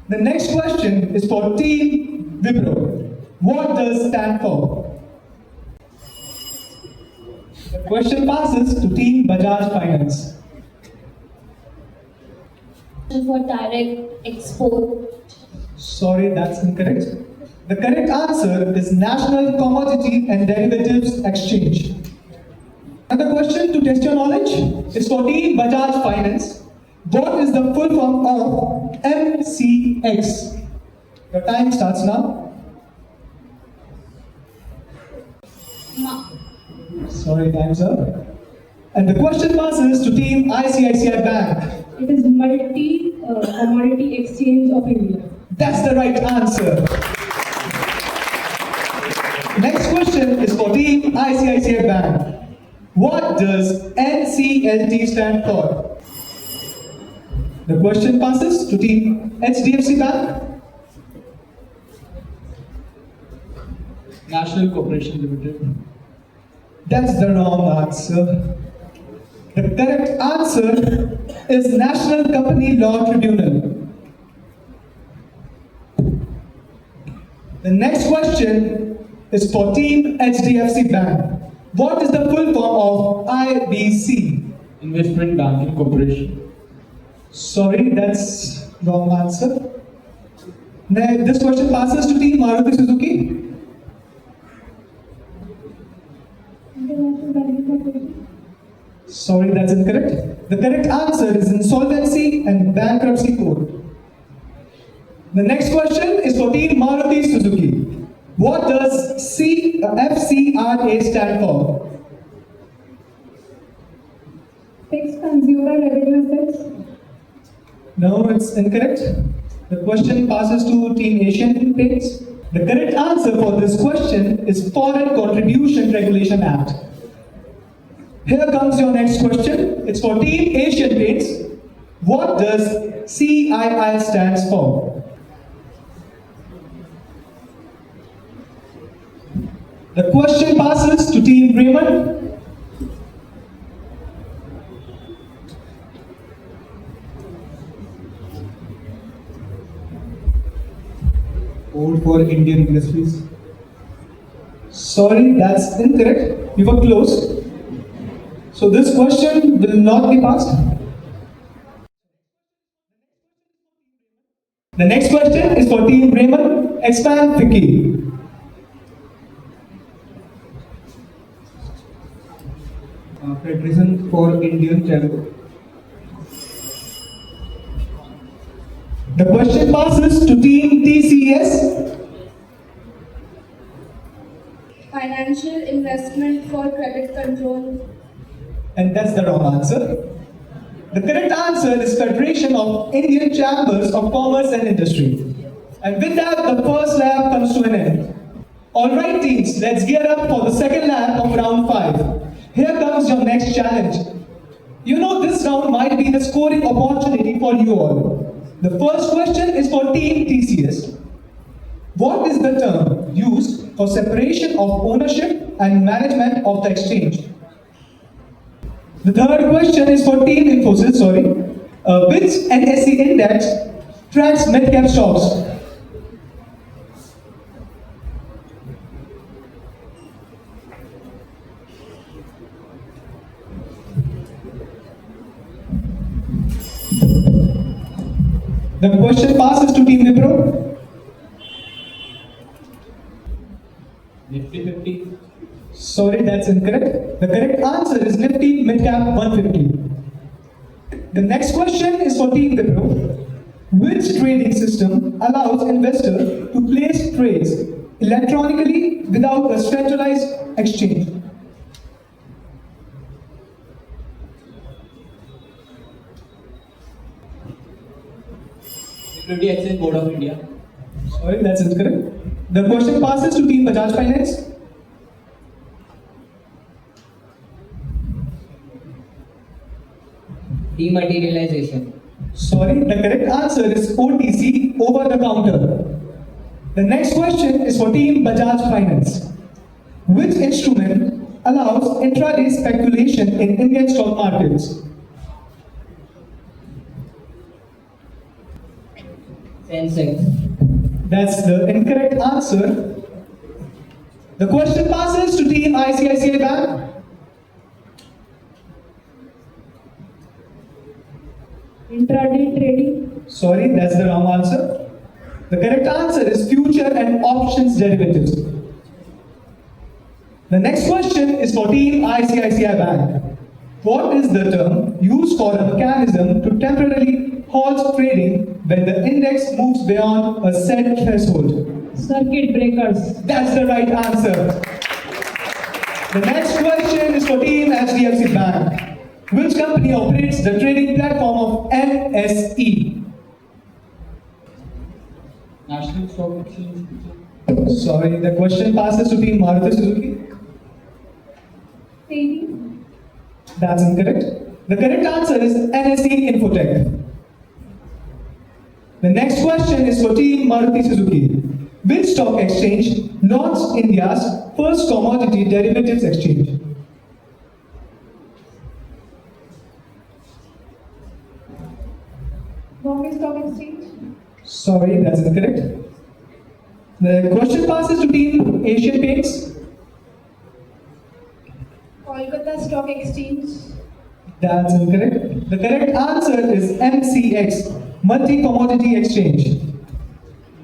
The next question is for Team Wipro. What does stand for? The question passes to Team Bajaj Finance. For direct export. Sorry, that's incorrect. The correct answer is National Commodity and Derivatives Exchange. Another question to test your knowledge is for Team Bajaj Finance. What is the full form of MCX? Your time starts now. Sorry, time's up. And the question passes to Team ICICI Bank. It is Multi-Commodity Exchange of India. That's the right answer. Next question is for Team ICICI Bank. What does NCLT stand for? The question passes to Team HDFC Bank. National Corporation Limited. That's the wrong answer. The correct answer is National Company Law Tribunal. The next question is for Team HDFC Bank. What is the full form of IBC? Investment Banking Corporation. Sorry, that's wrong answer. Now, this question passes to Team Maruti Suzuki. Sorry, that's incorrect. The correct answer is Insolvency and Bankruptcy Code. The next question is for Team Maruti Suzuki. What does FCRA stand for? Fixed Consumer Revenue Assets. No, it's incorrect. The question passes to Team Asian Paints. The correct answer for this question is Foreign Contribution Regulation Act. Here comes your next question. It's for Team Asian Paints. What does CII stands for? The question passes to Team Raymond. Code for Indian Industries. Sorry, that's incorrect. You were close. So this question will not be passed. The next question is for Team Raymond. Expand Vicky. Federation for Indian Chamber. The question passes to Team TCS. Financial Investment for Credit Control. And that's the wrong answer. The correct answer is Federation of Indian Chambers of Commerce and Industry. And with that, the first lap comes to an end. Alright teams, let's gear up for the second lap of round 5. Here comes your next challenge. You know this round might be the scoring opportunity for you all. The first question is for Team TCS. What is the term used for separation of ownership and management of the exchange? The third question is for Team Infosys, which NSE index tracks mid-cap stocks? The question passes to Team Wipro. Nifty 50. Sorry, that's incorrect. The correct answer is Nifty Midcap 150. The next question is for Team Wipro. Which trading system allows investors to place trades electronically without a centralized exchange? Security Exchange Board of India. Sorry, that's incorrect. The question passes to Team Bajaj Finance. Dematerialization. Sorry, the correct answer is OTC, over the counter. The next question is for Team Bajaj Finance. Which instrument allows intraday speculation in Indian stock markets? Sensex. That's the incorrect answer. The question passes to Team ICICI Bank. Intraday trading. Sorry, that's the wrong answer. The correct answer is future and options derivatives. The next question is for Team ICICI Bank. What is the term used for a mechanism to temporarily halt trading when the index moves beyond a set threshold? Circuit breakers. That's the right answer. The next question is for Team HDFC Bank. Which company operates the trading platform of NSE? National Stock Exchange. Sorry, the question passes to Team Maruti Suzuki. Trading. That's incorrect. The correct answer is NSE Infotech. The next question is for Team Maruti Suzuki. Which stock exchange launched India's first commodity derivatives exchange? Bombay Stock Exchange. Sorry, that's incorrect. The question passes to Team Asian Paints. Kolkata Stock Exchange. That's incorrect. The correct answer is MCX, Multi Commodity Exchange.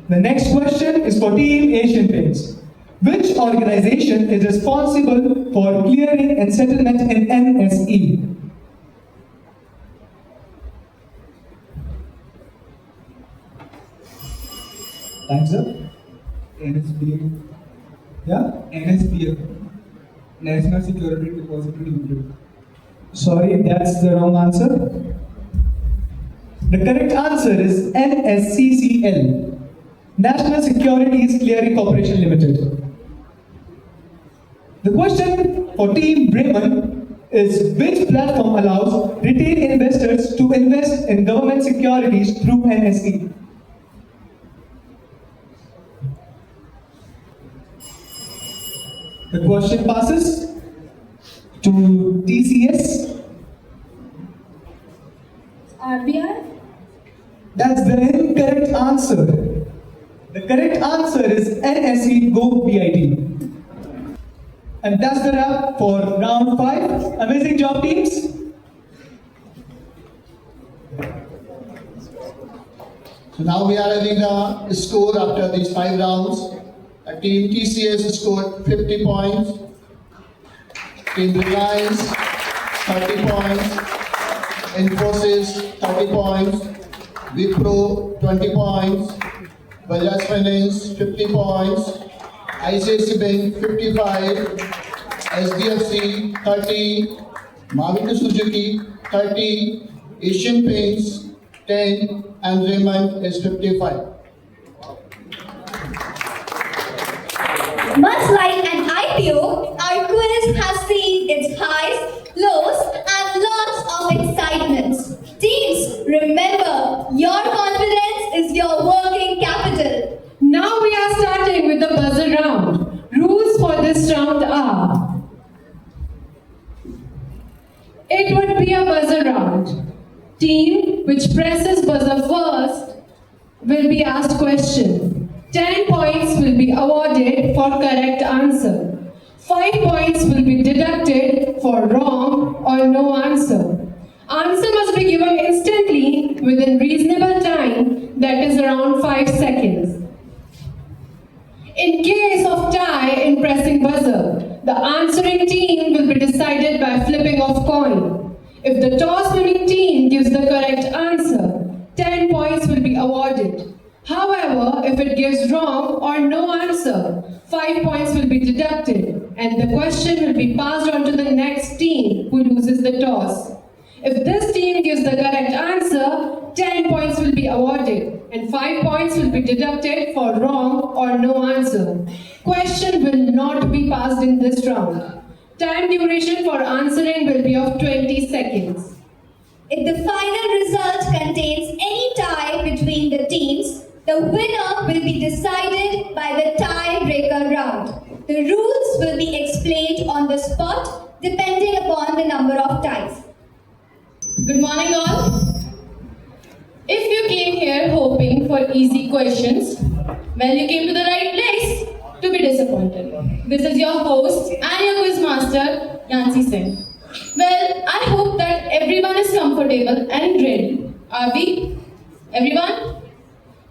The next question is for Team Asian Paints. Which organization is responsible for clearing and settlement in NSE? Time's up. NSDL. Yeah? NSDL. National Security Depository Limited. Sorry, that's the wrong answer. The correct answer is NSCCL, National Securities Clearing Corporation Limited. The question for Team Bremen is which platform allows retail investors to invest in government securities through NSE? The question passes to TCS. RBI. That's the incorrect answer. The correct answer is NSE Go BIT. And that's the wrap for round 5. Amazing job, teams. So now we are having a score after these 5 rounds. Team TCS scored 50 points. Team Reliance 30 points. Infosys 30 points. Wipro 20 points. Bajaj Finance 50 points. ICICI Bank 55. SDFC 30. Maruti Suzuki 30. Asian Paints 10. And Raymond is 55. Much like an IPO, our quiz has seen its highs, lows, and lots of excitements. Teams, remember, your confidence is your working capital. Now we are starting with the buzzer round. Rules for this round are: it would be a buzzer round. Team which presses buzzer first will be asked question. 10 points will be awarded for correct answer. 5 points will be deducted for wrong or no answer. Answer must be given instantly within reasonable time, that is around 5 seconds. In case of tie in pressing buzzer, the answering team will be decided by flipping of coin. If the toss winning team gives the correct answer, 10 points will be awarded. However, if it gives wrong or no answer, 5 points will be deducted and the question will be passed on to the next team who loses the toss. If this team gives the correct answer, 10 points will be awarded and 5 points will be deducted for wrong or no answer. Question will not be passed in this round. Time duration for answering will be of 20 seconds. If the final result contains any tie between the teams, the winner will be decided by the tiebreaker round. The rules will be explained on the spot depending upon the number of ties. Good morning all. If you came here hoping for easy questions, well, you came to the right place to be disappointed. This is your host and your quiz master, Yancy Singh. Well, I hope that everyone is comfortable and ready. Are we? Everyone?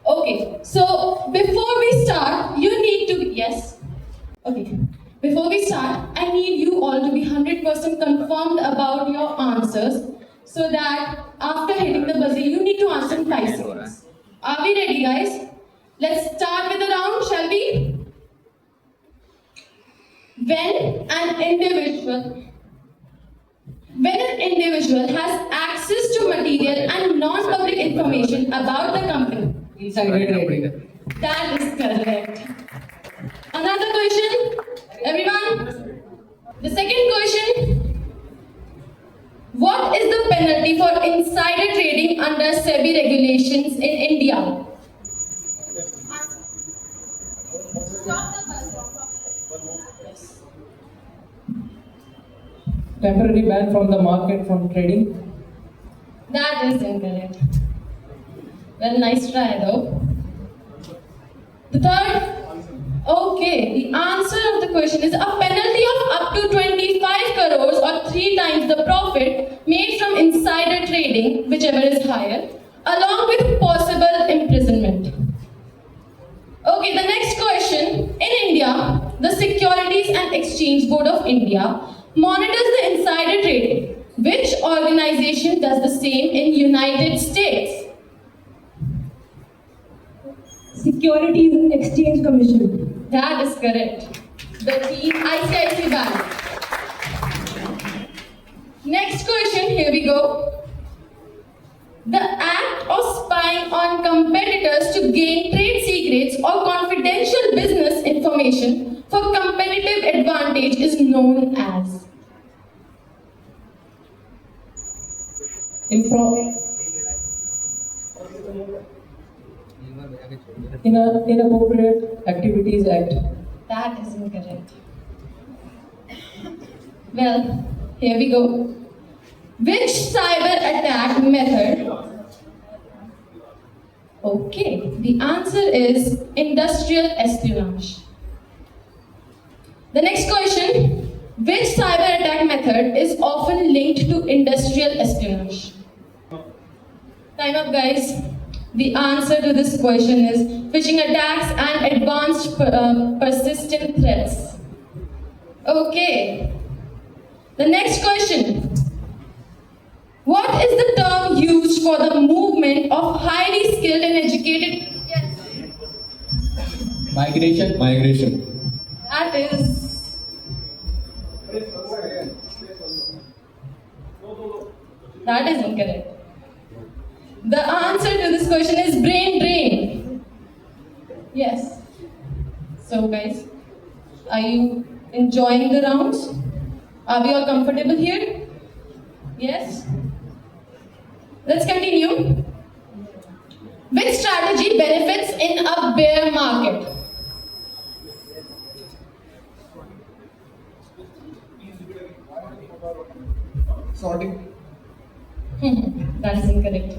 Okay, so before we start, you need to be, yes? Okay. Before we start, I need you all to be 100% confirmed about your answers so that after hitting the buzzer, you need to answer in 5 seconds. Are we ready, guys? Let's start with the round, shall we? When an individual has access to material and non-public information about the company. Insider trading. That is correct. Another question, everyone. The second question. What is the penalty for insider trading under SEBI regulations in India? Temporary ban from the market from trading. That is incorrect. Well, nice try though. The third, okay, the answer of the question is a penalty of up to 25 crores or 3 times the profit made from insider trading, whichever is higher, along with possible imprisonment. Okay, the next question. In India, the Securities and Exchange Board of India monitors the insider trading. Which organization does the same in United States? Securities and Exchange Commission. That is correct. The ICICI Bank. Next question, here we go. The act of spying on competitors to gain trade secrets or confidential business information for competitive advantage is known as Inappropriate Activities Act. That is incorrect. Well, here we go. Which cyber attack method? Okay, the answer is industrial espionage. The next question. Which cyber attack method is often linked to industrial espionage? Time up, guys. The answer to this question is phishing attacks and advanced persistent threats. Okay. The next question. What is the term used for the movement of highly skilled and educated? Yes. Migration. That is. That is incorrect. The answer to this question is brain drain. Yes. So guys, are you enjoying the rounds? Are we all comfortable here? Yes? Let's continue. Which strategy benefits in a bear market? Sorting. That is incorrect.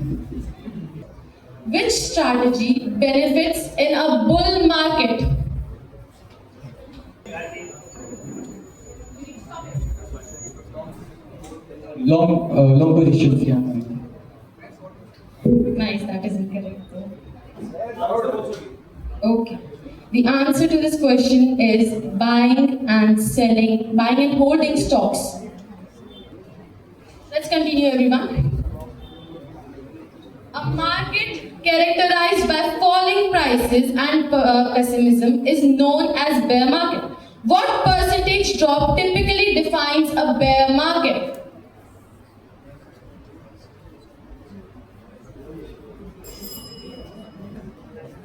Which strategy benefits in a bull market? Long positions. Yeah. Nice, that is incorrect. Okay. The answer to this question is buying and holding stocks. Let's continue, everyone. A market characterized by falling prices and pessimism is known as bear market. What percentage drop typically defines a bear market?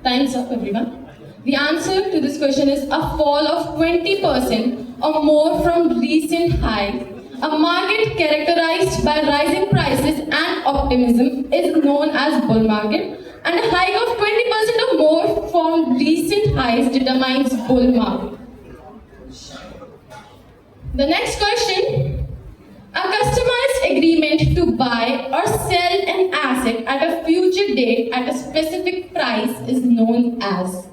Time's up, everyone. The answer to this question is a fall of 20% or more from recent highs. A market characterized by rising prices and optimism is known as bull market, and a hike of 20% or more from recent highs determines bull market. The next question. A customized agreement to buy or sell an asset at a future date at a specific price is known as.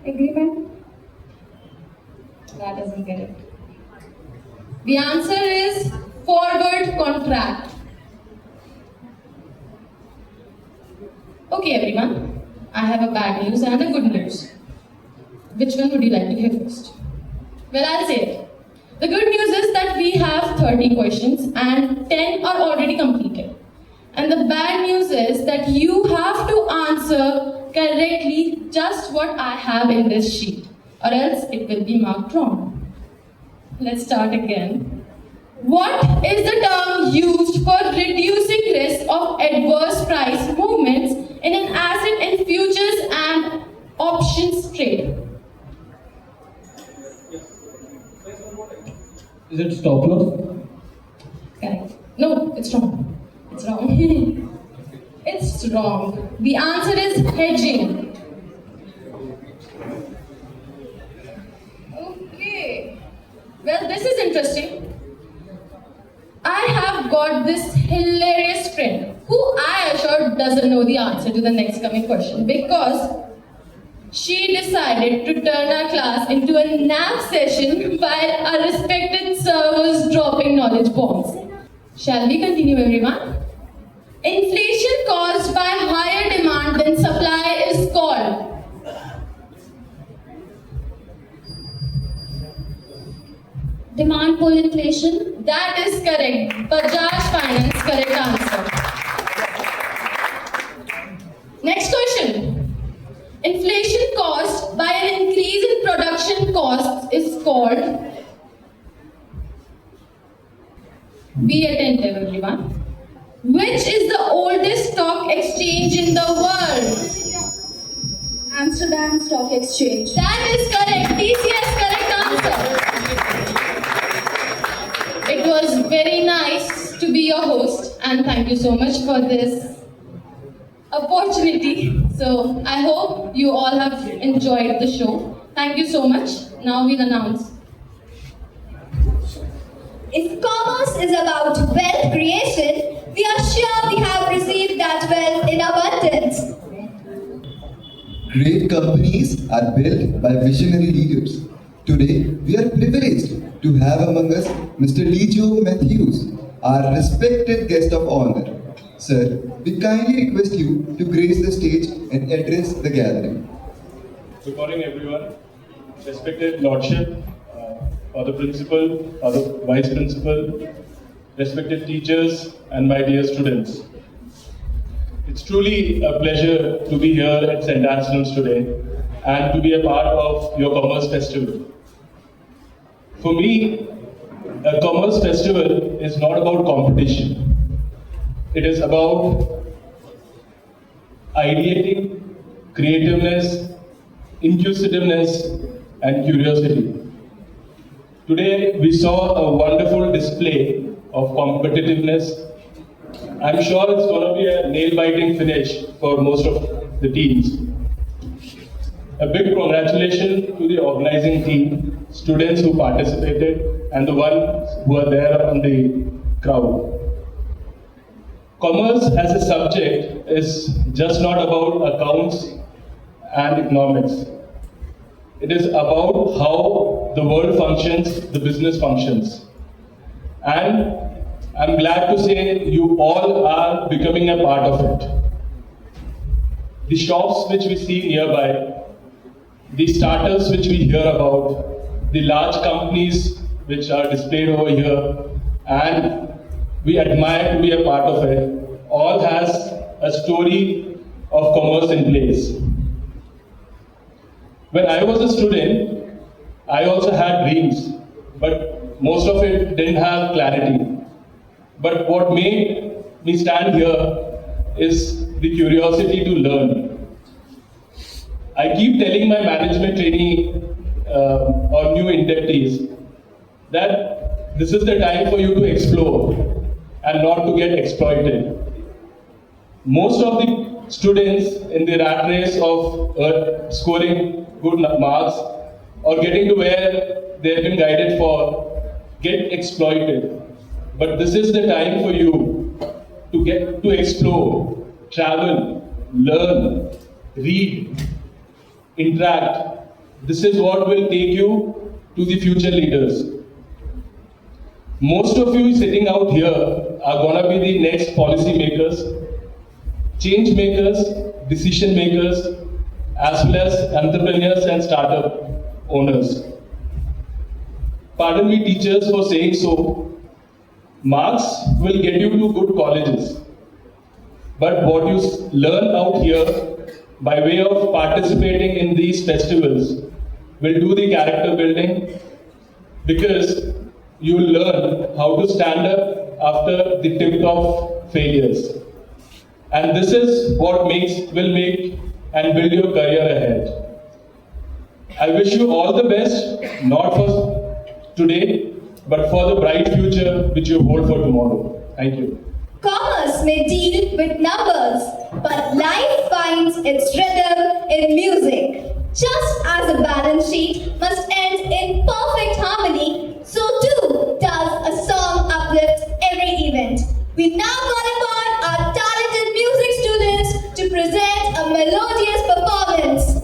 Agreement? That doesn't get it. The answer is forward contract. Okay, everyone. I have a bad news and a good news. Which one would you like to hear first? Well, I'll say it. The good news is that we have 30 questions and 10 are already completed. And the bad news is that you have to answer correctly just what I have in this sheet, or else it will be marked wrong. Let's start again. What is the term used for reducing risk of adverse price movements in an asset and futures and options trade? Is it stop loss? Correct. No, it's wrong. It's wrong. It's wrong. The answer is hedging. Okay. Well, this is interesting. I have got this hilarious friend who I assured doesn't know the answer to the next coming question because she decided to turn our class into a nap session while our respected sir was dropping knowledge bombs. Shall we continue, everyone? Inflation caused by higher demand than supply is called. Demand pull inflation. That is correct. Bajaj Finance, correct answer. Next question. Inflation caused by an increase in production costs is called. Be attentive, everyone. Which is the oldest stock exchange in the world? Amsterdam Stock Exchange. That is correct. TCS, correct answer. It was very nice to be your host, and thank you so much for this opportunity. So I hope you all have enjoyed the show. Thank you so much. Now we'll announce. If commerce is about wealth creation, we are sure we have received that wealth in abundance. Great companies are built by visionary leaders. Today, we are privileged to have among us Mr. Lijo Matthews, our respected guest of honor. Sir, we kindly request you to grace the stage and address the gathering. Good morning, everyone. Respected Lordship, Father Principal, Father Vice Principal, respected teachers, and my dear students. It's truly a pleasure to be here at St. Anselm's today and to be a part of your Commerce Festival. For me, a Commerce Festival is not about competition. It is about ideating, creativeness, inquisitiveness, and curiosity. Today, we saw a wonderful display of competitiveness. I'm sure it's going to be a nail-biting finish for most of the teams. A big congratulations to the organizing team, students who participated, and the ones who are there on the crowd. Commerce as a subject is just not about accounts and economics. It is about how the world functions, the business functions. And I'm glad to say you all are becoming a part of it. The shops which we see nearby, the startups which we hear about, the large companies which are displayed over here, and we admire to be a part of it, all has a story of commerce in place. When I was a student, I also had dreams, but most of it didn't have clarity. But what made me stand here is the curiosity to learn. I keep telling my management trainee or new inductees that this is the time for you to explore and not to get exploited. Most of the students in the rat race of scoring good marks or getting to where they have been guided for get exploited. But this is the time for you to get to explore, travel, learn, read, interact. This is what will take you to the future leaders. Most of you sitting out here are going to be the next policy makers, change makers, decision makers, as well as entrepreneurs and startup owners. Pardon me, teachers, for saying so. Marks will get you to good colleges. But what you learn out here by way of participating in these festivals will do the character building, because you will learn how to stand up after the tip of failures. And this is what will make and build your career ahead. I wish you all the best, not for today, but for the bright future which you hold for tomorrow. Thank you. Commerce may deal with numbers, but life finds its rhythm in music. Just as a balance sheet must end in perfect harmony, so too does a song uplift every event. We now call upon our talented music students to present a melodious performance.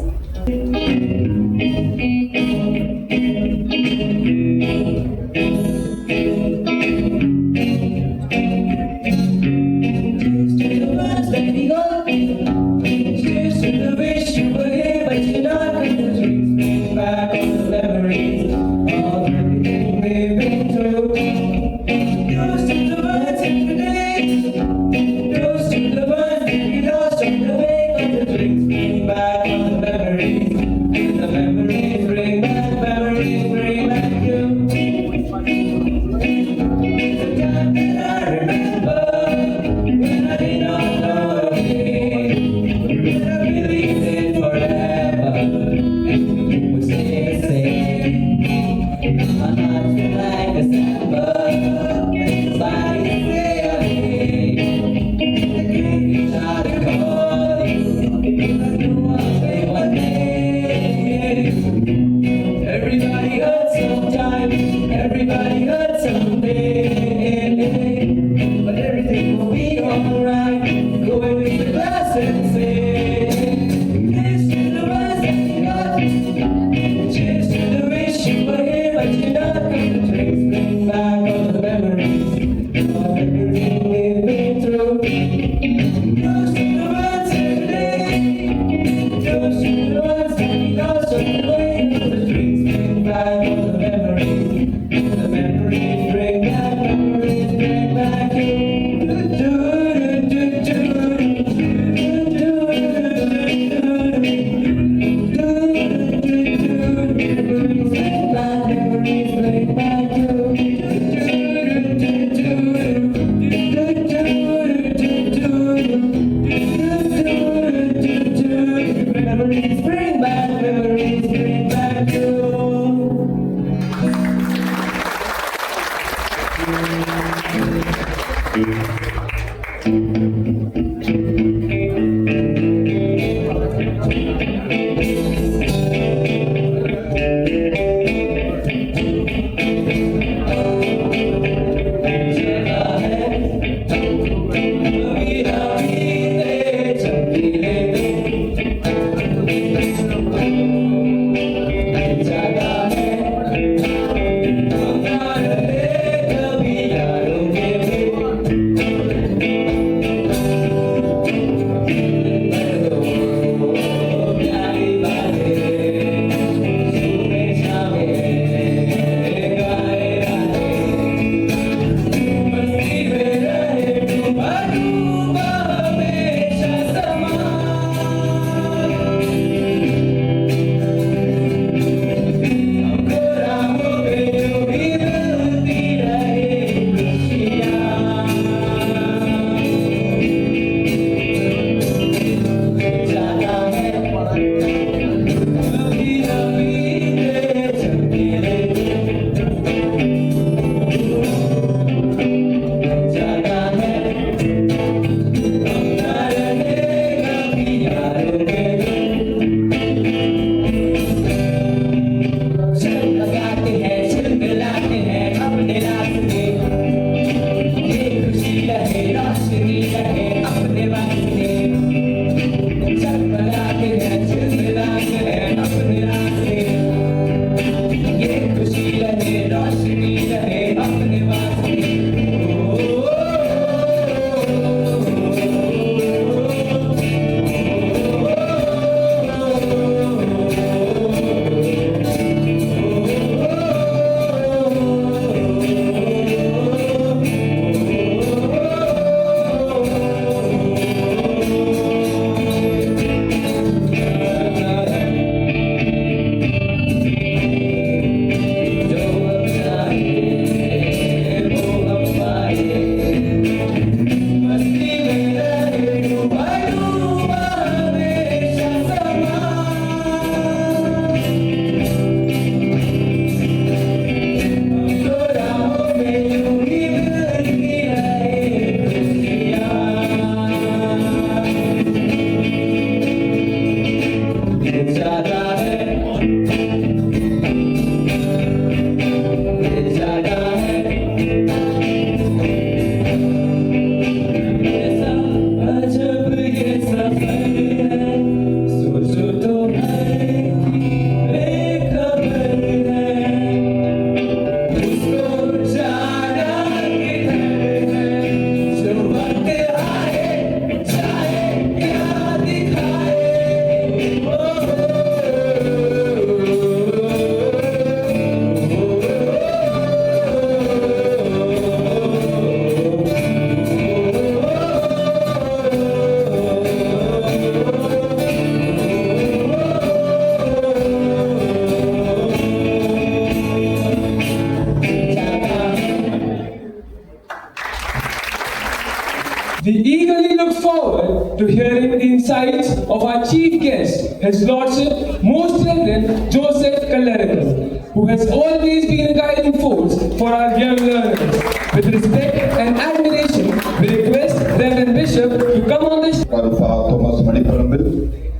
We eagerly look forward to hearing the insights of our chief guest, His Lordship Most Reverend Joseph Kallerikal, who has always been a guiding force for our young learners. With respect and admiration, we request Reverend Bishop to come on the show. Father Thomas Maniparambil,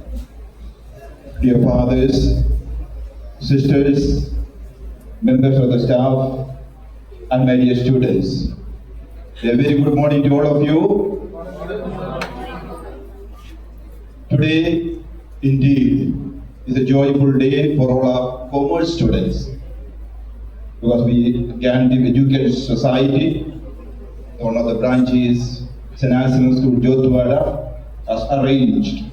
dear fathers, sisters, members of the staff, and my dear students. A very good morning to all of you. Today, indeed, is a joyful day for all our commerce students, because we Gandhi Education Society, one of the branches, St. Anselm School, Jodhwara, has arranged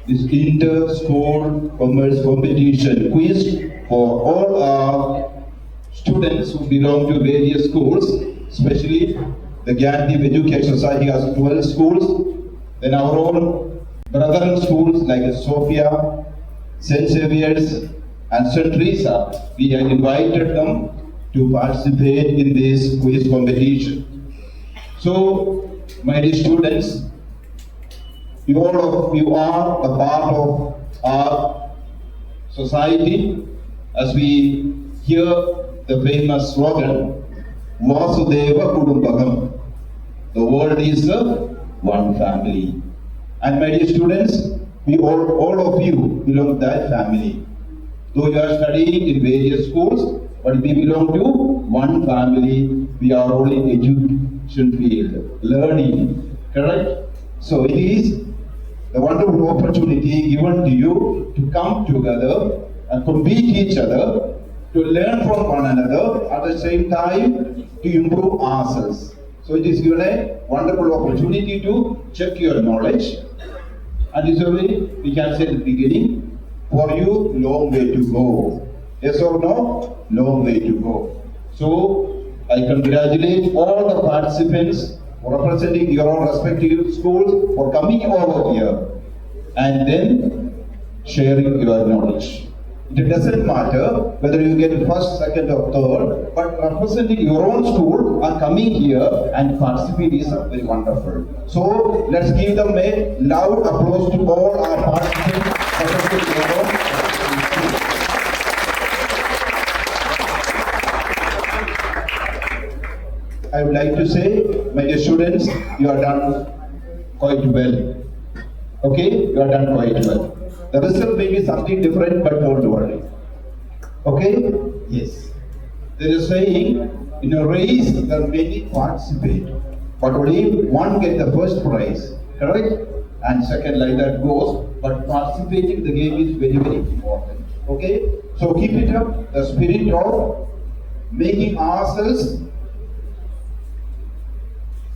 this inter-school commerce competition quiz for all our students who belong to various schools, especially the Gandhi Education Society has 12 schools, then our own brethren schools like Sophia, St. Xavier's, and St. Teresa. We have invited them to participate in this quiz competition. So, my dear students, all of you are a part of our society as we hear the famous slogan, Vasudeva Kudumbakam. The world is one family. And my dear students, we all of you belong to that family. Though you are studying in various schools, but we belong to one family. We are all in education field, learning, correct? So it is a wonderful opportunity given to you to come together and compete each other, to learn from one another, at the same time to improve ourselves. So it is given a wonderful opportunity to check your knowledge. And this way, we can say at the beginning, for you, long way to go. Yes or no? Long way to go. So, I congratulate all the participants representing your own respective schools for coming over here and then sharing your knowledge. It doesn't matter whether you get first, second or third, but representing your own school and coming here and participate is very wonderful. So let's give them a loud applause to all our participants. I would like to say, my dear students, you are done quite well. Okay, you are done quite well. The result may be something different, but don't worry. Okay? Yes. There is saying, in a race, there are many participate, but only one get the first prize, correct? And second, like that goes, but participating in the game is very, very important. Okay? So keep it up, the spirit of making ourselves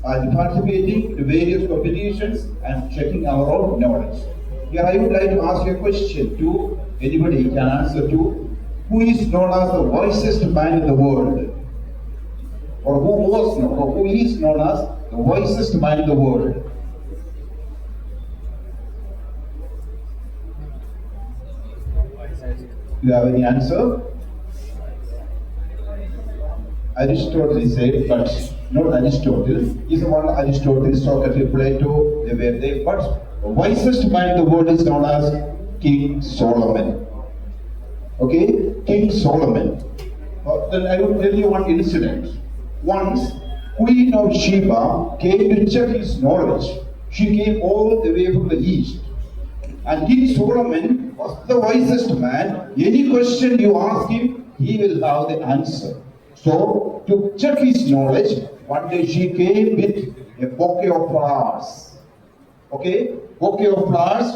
and participating in various competitions and checking our own knowledge. Here I would like to ask you a question to anybody can answer to. Who is known as the wisest man in the world? Or who was known, or who is known as the wisest man in the world? You have any answer? Aristotle said, but not Aristotle. Is one Aristotle, Socrates, Plato, they were there. But the wisest man in the world is known as King Solomon. Okay? King Solomon. Then I will tell you one incident. Once, Queen of Sheba came to check his knowledge. She came all the way from the east. And King Solomon was the wisest man. Any question you ask him, he will have the answer. So, to check his knowledge, one day she came with a bouquet of flowers. Okay? Bouquet of flowers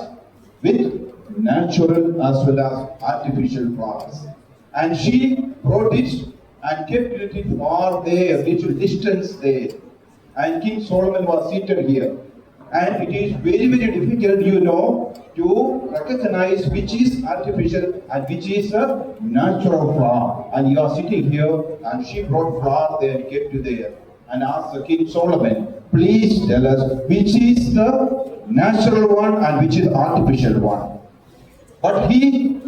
with natural as well as artificial flowers. And she brought it and kept it far there, little distance there. And King Solomon was seated here. And it is very, very difficult, you know, to recognize which is artificial and which is a natural flower. And you are sitting here and she brought flower there and kept it there. And asked the King Solomon, please tell us which is the natural one and which is artificial one. But he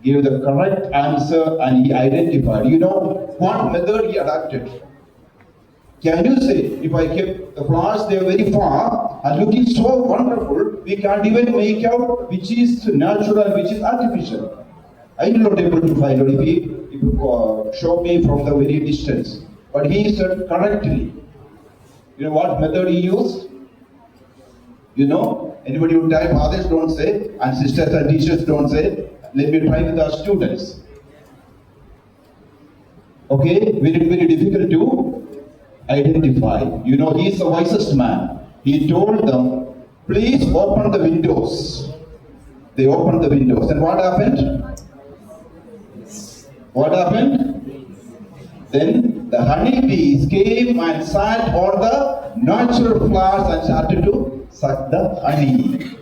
gave the correct answer and he identified. You know what method he adopted? Can you say, if I kept the flowers there very far and looking so wonderful, we can't even make out which is natural and which is artificial. I'm not able to find out if you show me from the very distance. But he said correctly. You know what method he used? You know, anybody who type, fathers don't say, and sisters and teachers don't say. Let me try with our students. Okay, very difficult to identify. You know, he is the wisest man. He told them, please open the windows. They opened the windows. And what happened? What happened? Then the honeybees came and sat on the natural flowers and started to suck the honey.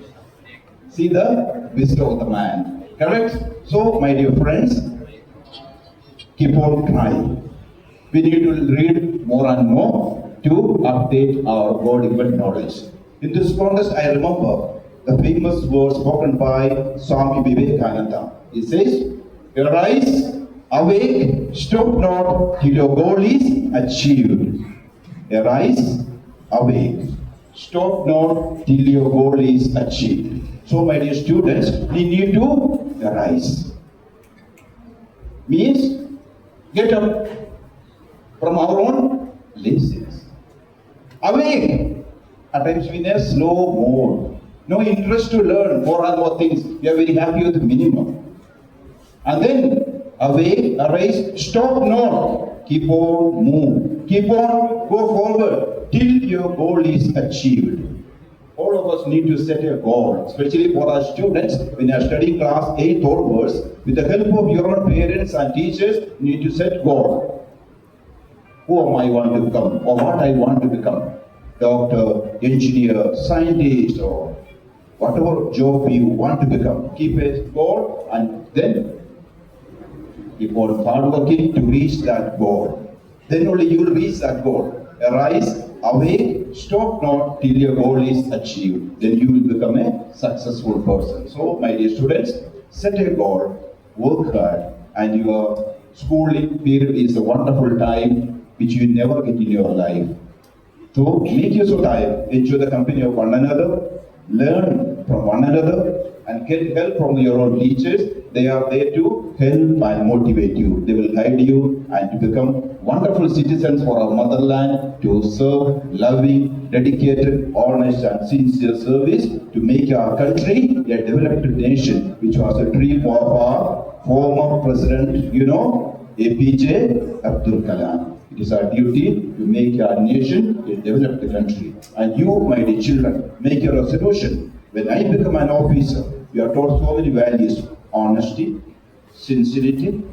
See the wisdom of the man. Correct? So, my dear friends, keep on trying. We need to read more and more to update our God-given knowledge. In this context, I remember the famous words spoken by Swami Vivekananda. He says, arise, awake, stop not till your goal is achieved. Arise, awake, stop not till your goal is achieved. So, my dear students, we need to arise. Means, get up from our own laziness. Awake. At times we in a slow mode. No interest to learn more and more things. We are very happy with the minimum. And then, awake, arise, stop not. Keep on move. Keep on, go forward till your goal is achieved. All of us need to set a goal, especially for our students when they are studying class 8 onwards. With the help of your own parents and teachers, you need to set goal. Who am I want to become, or what I want to become? Doctor, engineer, scientist, or whatever job you want to become. Keep a goal and then keep on hard working to reach that goal. Then only you will reach that goal. Arise, awake, stop not till your goal is achieved. Then you will become a successful person. So, my dear students, set a goal, work hard, and your schooling period is a wonderful time which you never get in your life. So, make use of time, enjoy the company of one another, learn from one another, and get help from your own teachers. They are there to help and motivate you. They will guide you and to become wonderful citizens for our motherland, to serve loving, dedicated, honest and sincere service to make our country a developed nation, which was a dream of our former president, APJ Abdul Kalam. It is our duty to make our nation a developed country. And you, my dear children, make a resolution. When I become an officer, we are taught so many values: honesty, sincerity,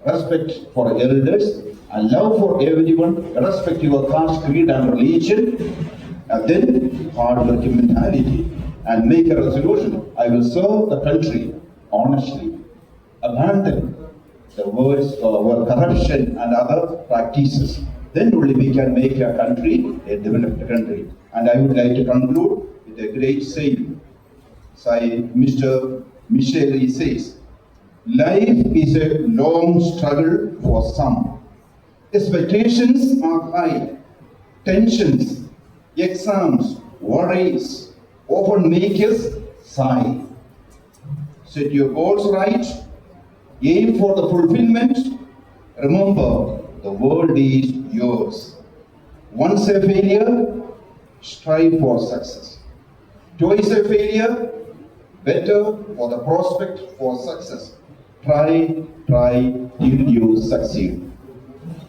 respect for elders, and love for everyone, irrespective of caste, creed, and religion, and then hard-working mentality. And make a resolution: I will serve the country honestly, abandon the words or corruption and other practices. Then only we can make our country a developed country. And I would like to conclude with a great saying. Mr. Michel says, life is a long struggle for some. Expectations are high. Tensions, exams, worries often make us sigh. Set your goals right. Aim for the fulfillment. Remember, the world is yours. Once a failure, strive for success. Twice a failure, better for the prospect for success. Try till you succeed.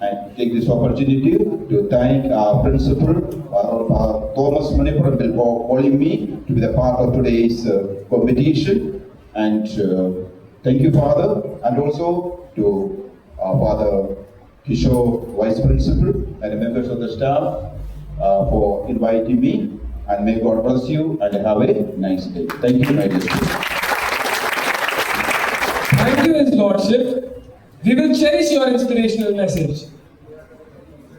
And take this opportunity to thank our principal, Thomas Manipur, for calling me to be the part of today's competition. And thank you, Father, and also to Father Kishore, Vice Principal, and the members of the staff for inviting me. And may God bless you and have a nice day. Thank you, my dear students. Thank you, His Lordship. We will cherish your inspirational message.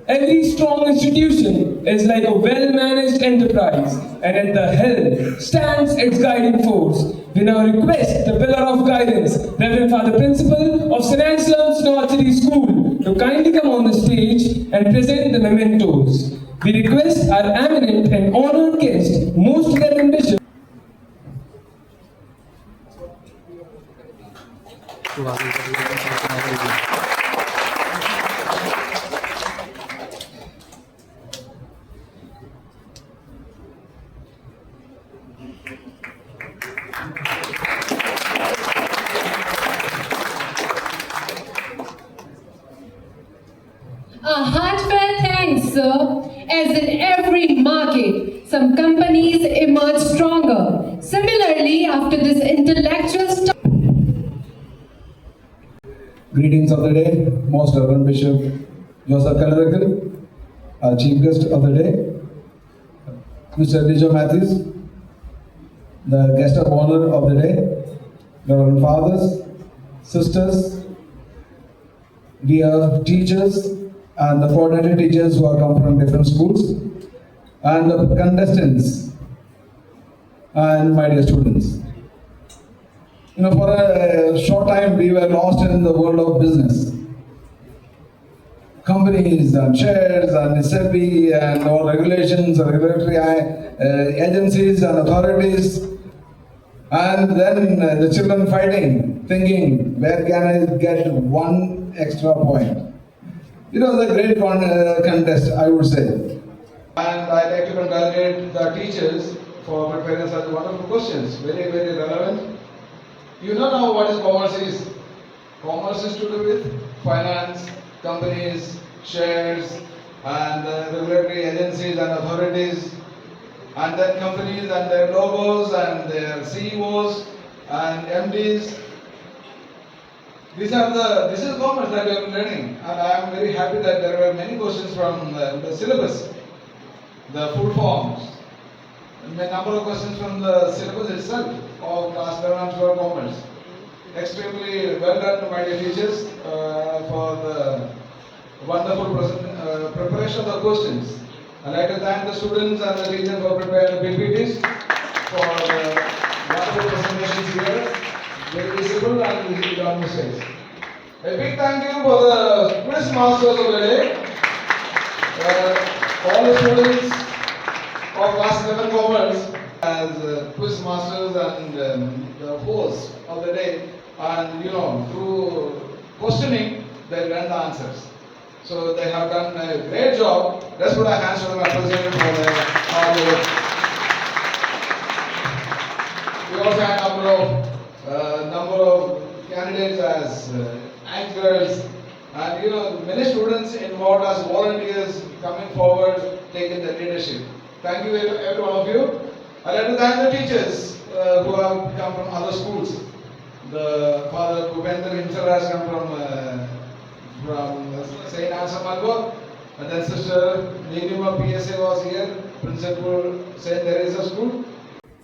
Every strong institution is like a well-managed enterprise, and at the helm stands its guiding force. we now request the pillar of guidance, Reverend Father Principal of St. Anselm's North City School, to kindly come on the stage and present the mementos. We request our eminent and honored guest, Most Reverend Bishop. A heartfelt thanks, sir. As in every market, some companies emerge stronger. Similarly, after this intellectual Greetings of the day, Most Reverend Bishop Joseph Calarical, our chief guest of the day, Mr. Lijo Matthews, the guest of honor of the day, Reverend Fathers, Sisters, dear teachers, and the coordinated teachers who have come from different schools, and the contestants, and my dear students. You know, for a short time we were lost in the world of business. Companies and shares and SEBI and all regulations, regulatory agencies and authorities, and then the children fighting, thinking, where can I get one extra point? It was a great contest, I would say. And I'd like to congratulate the teachers for preparing such wonderful questions, very, very relevant. You know now what is commerce is. Commerce is to do with finance, companies, shares, and regulatory agencies and authorities, and then companies and their logos and their CEOs and MDs. This is commerce that we are learning, and I am very happy that there were many questions from the syllabus, the full forms, and a number of questions from the syllabus itself of class 11 and 12 commerce. Extremely well done, my dear teachers, for the wonderful preparation of the questions. I'd like to thank the students and the teachers for preparing the PPTs, for the wonderful presentations here. Very visible and visible on mistakes. A big thank you for the quiz masters of the day. All the students of class 11 commerce as quiz masters and the hosts of the day, and you know, through questioning they learn the answers. So they have done a great job. Let's put our hands for them, appreciate for their hard work. We also had a number of candidates as anchors, and you know, many students involved as volunteers coming forward, taking the leadership. Thank you every one of you. I'd like to thank the teachers who have come from other schools. The Father Bhupender himself has come from St. Anselm, and then Sister Nirima PSA was here, Principal St. Teresa School.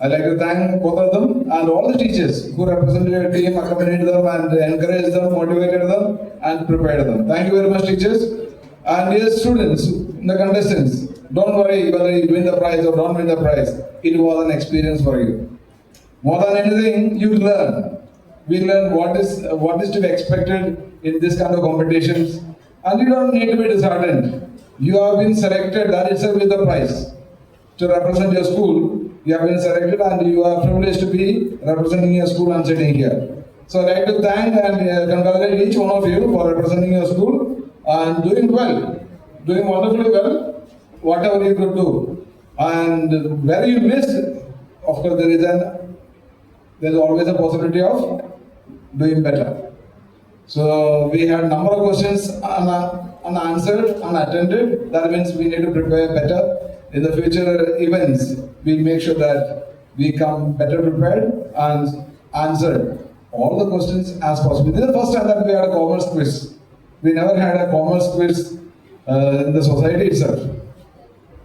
I'd like to thank both of them and all the teachers who represented your team, accompanied them and encouraged them, motivated them and prepared them. Thank you very much, teachers. And dear students, the contestants, don't worry whether you win the prize or don't win the prize. It was an experience for you. More than anything, you learn. We learn what is to be expected in this kind of competitions, and you don't need to be disheartened. You have been selected, that itself is the prize. To represent your school, you have been selected and you are privileged to be representing your school and sitting here. So I'd like to thank and congratulate each one of you for representing your school and doing well, doing wonderfully well, whatever you could do. And where you missed, of course there's always a possibility of doing better. So we had a number of questions unanswered, unattended. That means we need to prepare better. In the future events, we make sure that we come better prepared and answer all the questions as possible. This is the first time that we had a commerce quiz. We never had a commerce quiz in the society itself.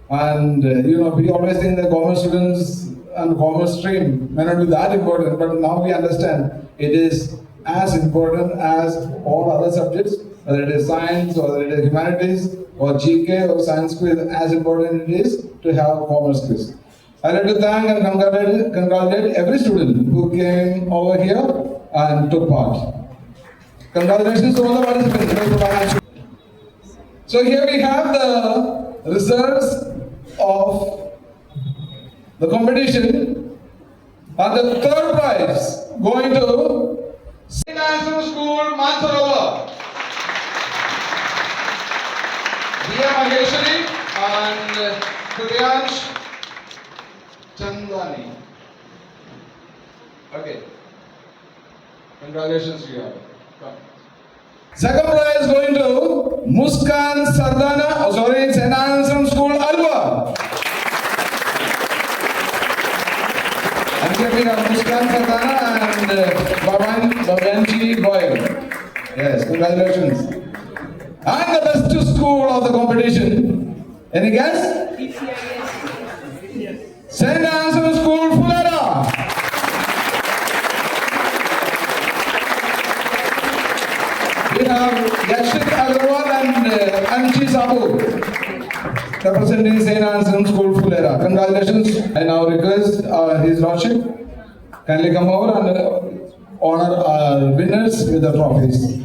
And you know, we always think that commerce students and commerce stream may not be that important, but now we understand it is as important as all other subjects, whether it is science or whether it is humanities or GK or science quiz, as important it is to have commerce quiz. I'd like to thank and congratulate every student who came over here and took part. Congratulations to all the participants. So here we have the results of the competition, and the third prize going to St. Anselm School, Mansarovar. Diya Maheshwari and Priyansh Chandani. Okay. Congratulations to you all. Come. Second prize going to Muskan Sardana, St. Anselm School, Alva. And here we have Muskan Sardana and Bhavanji Goyal. Yes, congratulations. And the best school of the competition. Any guess? St. Anselm School, Fulera. We have Yakshit Agarwal and Anchi Sabu representing St. Anselm School, Fulera. Congratulations. I now request His Lordship kindly come over and honor our winners with the trophies.